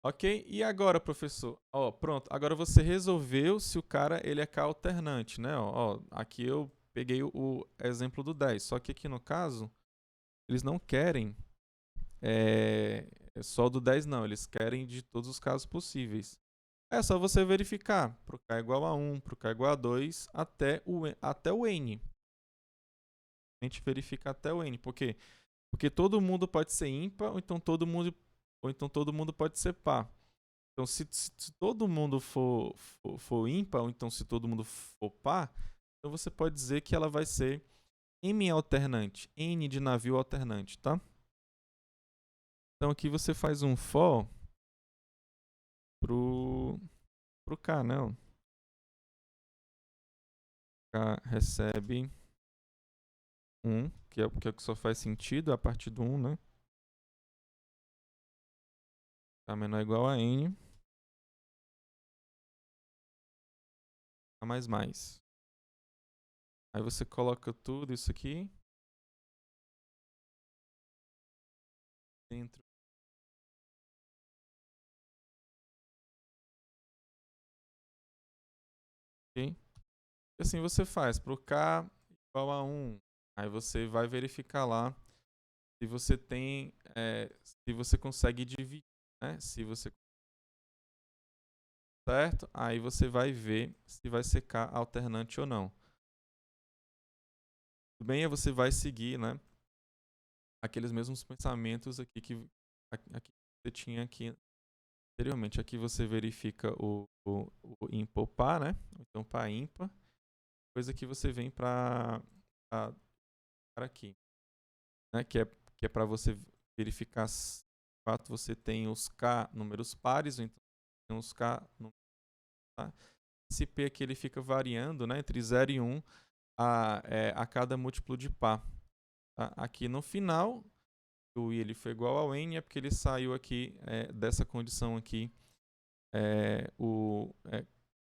[SPEAKER 1] Ok? E agora, professor? Ó, pronto. Agora você resolveu se o cara ele é K alternante, né? Ó, aqui eu peguei o exemplo do 10. Só que aqui no caso, eles não querem só do 10, não. Eles querem de todos os casos possíveis. É só você verificar para o K igual a 1, para o K igual a 2, até o N. A gente verifica até o N. Por quê? Porque todo mundo pode ser ímpar, ou então todo mundo pode ser par. Então, se todo mundo for ímpar, ou então se todo mundo for par, então você pode dizer que ela vai ser M alternante, N de navio alternante, tá? Então aqui você faz um for pro K, né? O K recebe 1, que é o que só faz sentido a partir do 1, né? K menor ou igual a N. K mais mais. Aí você coloca tudo isso aqui dentro. Ok? E assim você faz para o K igual a 1. Aí você vai verificar lá se você tem, se você consegue dividir, né? Se você certo? Aí você vai ver se vai ser K alternante ou não. Tudo bem? Aí você vai seguir, né, aqueles mesmos pensamentos aqui que você tinha aqui anteriormente. Aqui você verifica o ímpar par, né? Então par ímpar. Depois aqui você vem para aqui, né? Que é para você verificar se de fato você tem os K números pares, ou então tem os K números, tá? Esse P aqui ele fica variando, né, entre 0 e 1 a cada múltiplo de par. Tá? Aqui no final, o I ele foi igual ao N, é porque ele saiu aqui dessa condição aqui,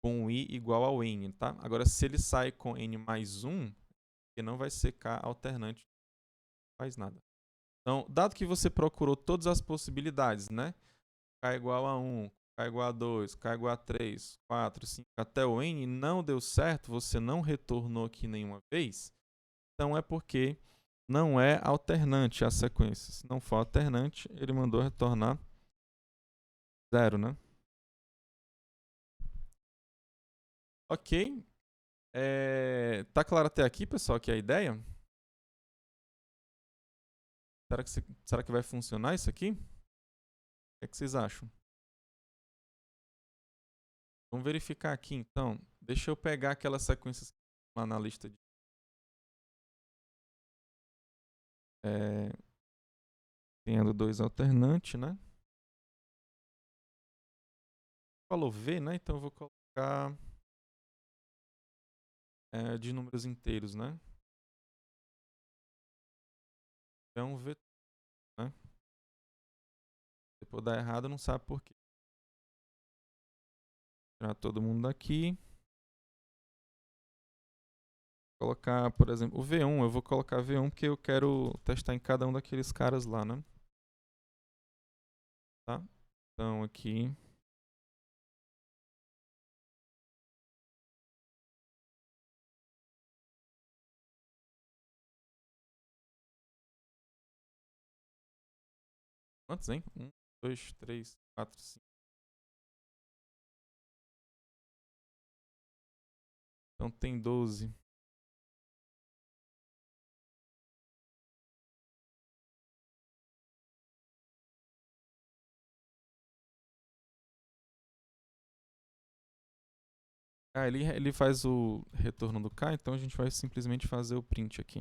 [SPEAKER 1] com o I igual ao N. Tá? Agora, se ele sai com N mais 1, que não vai ser K alternante, não faz nada. Então, dado que você procurou todas as possibilidades, né? K igual a 1, K igual a 2, K igual a 3, 4, 5, até o N, não deu certo, você não retornou aqui nenhuma vez, então é porque não é alternante a sequência. Se não for alternante, ele mandou retornar 0, né? Ok. Tá claro até aqui, pessoal, que é a ideia? Será que vai funcionar isso aqui? O que é que vocês acham? Vamos verificar aqui, então. Deixa eu pegar aquelas sequências lá na lista de... tendo 2 alternante, né? Falou V, né? Então eu vou colocar de números inteiros, né? É um vetor, né? Se for dar errado, não sabe por quê. Tirar todo mundo daqui. Colocar, por exemplo, o V1. Eu vou colocar V1 porque eu quero testar em cada um daqueles caras lá, né? Tá? Então aqui... Quantos, hein? 1, 2, 3, 4, 5. Então tem 12. Ah, ele faz o retorno do K, então a gente vai simplesmente fazer o print aqui.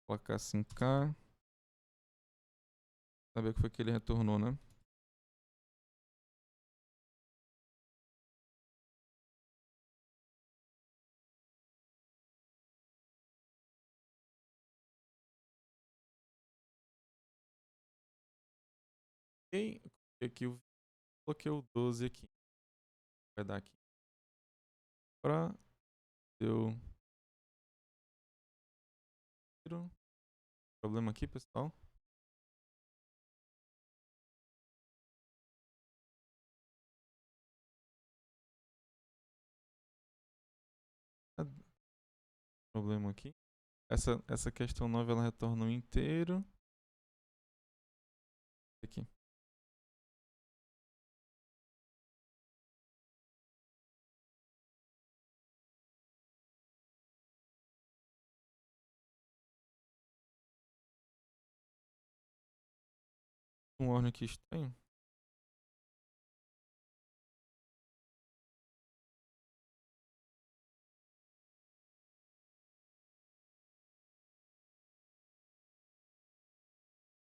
[SPEAKER 1] Colocar assim K. Saber o que foi que ele retornou, né? Ok. Aqui eu coloquei o 12 aqui. Vai dar aqui. Deu problema aqui, pessoal. Problema aqui. Essa questão 9 ela retorna um inteiro. Aqui. Um ordem aqui estranho.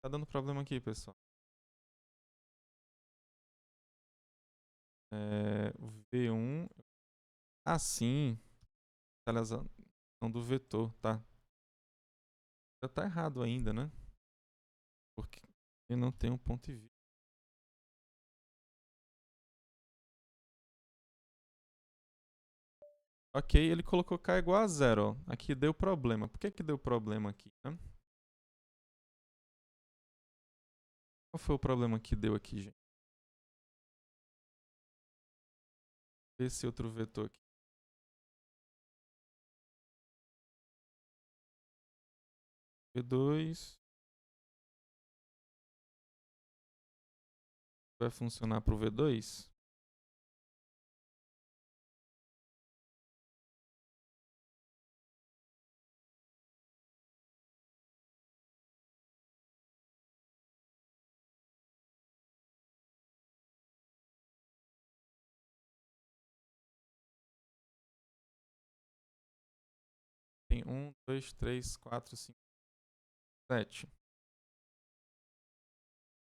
[SPEAKER 1] Tá dando problema aqui, pessoal. O V1. Assim. Atualização do vetor, tá? Já tá errado ainda, né? Porque ele não tem um ponto e vírgula. Ok, ele colocou K igual a 0, ó. Aqui deu problema. Por que que deu problema aqui, né? Qual foi o problema que deu aqui, gente? Esse outro vetor aqui. V2. vai funcionar para o V2? Tem 1, 2, 3, 4, 5, 7.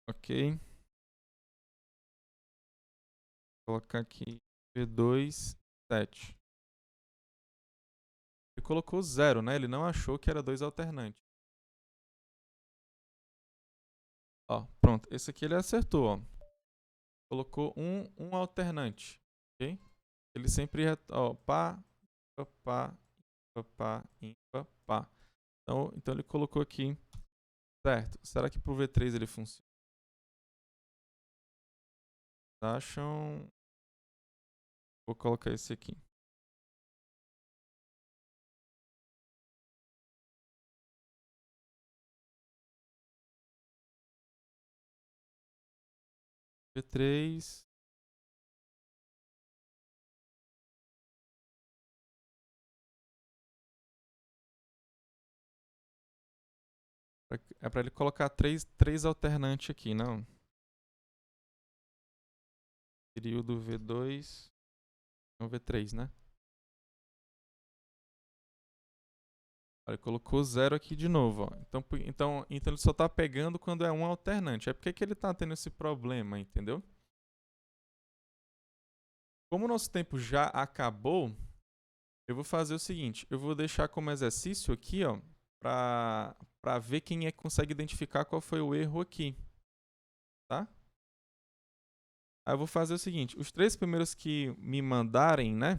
[SPEAKER 1] Ok. Vou colocar aqui V2, 7. Ele colocou 0, né? Ele não achou que era 2 alternantes. Ó, pronto. Esse aqui ele acertou, ó. Colocou um alternante, ok? Ele sempre, ó, pá, pá, pá, ímpar, pá. Então ele colocou aqui, certo. Será que pro V3 ele funciona? Acham? Vou colocar esse aqui. V3. É para ele colocar três alternantes aqui, não? Período V2. Não, V3, né? Ele colocou 0 aqui de novo, ó. Então ele só está pegando quando é um alternante. É porque que ele está tendo esse problema, entendeu? Como o nosso tempo já acabou, eu vou fazer o seguinte. Eu vou deixar como exercício aqui, ó, para ver quem é que consegue identificar qual foi o erro aqui. Tá? Aí eu vou fazer o seguinte. Os 3 primeiros que me mandarem, né?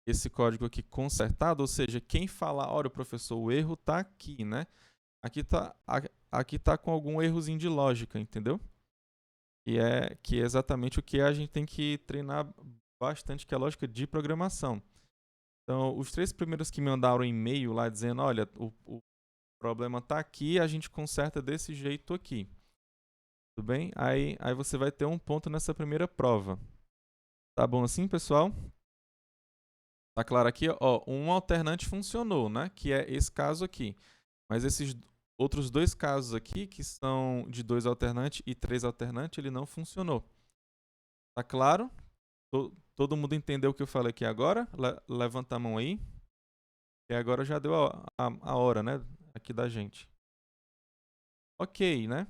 [SPEAKER 1] Esse código aqui consertado, ou seja, quem falar, olha, professor, o erro tá aqui, né? Aqui tá com algum errozinho de lógica, entendeu? Que é exatamente o que a gente tem que treinar bastante, que é a lógica de programação. Então, os 3 primeiros que me mandaram e-mail lá dizendo, olha, o problema tá aqui, a gente conserta desse jeito aqui. Tudo bem? Aí você vai ter um ponto nessa primeira prova. Tá bom assim, pessoal? Tá claro aqui, ó, um alternante funcionou, né? Que é esse caso aqui. Mas esses outros 2 casos aqui, que são de 2 alternantes e 3 alternantes, ele não funcionou. Tá claro? Todo mundo entendeu o que eu falei aqui agora? Levanta a mão aí. E agora já deu a hora, né? Aqui da gente. Ok, né?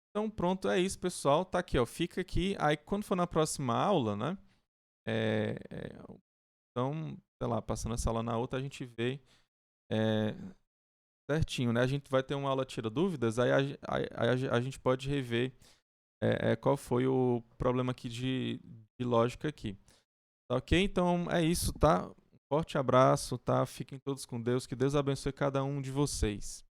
[SPEAKER 1] Então pronto, é isso, pessoal. Tá aqui, ó. Fica aqui. Aí quando for na próxima aula, né? Então, sei lá, passando essa aula na outra, a gente vê certinho, né? A gente vai ter uma aula tira dúvidas, aí a gente pode rever qual foi o problema aqui de lógica aqui. Tá ok? Então é isso, tá? Forte abraço, tá? Fiquem todos com Deus. Que Deus abençoe cada um de vocês.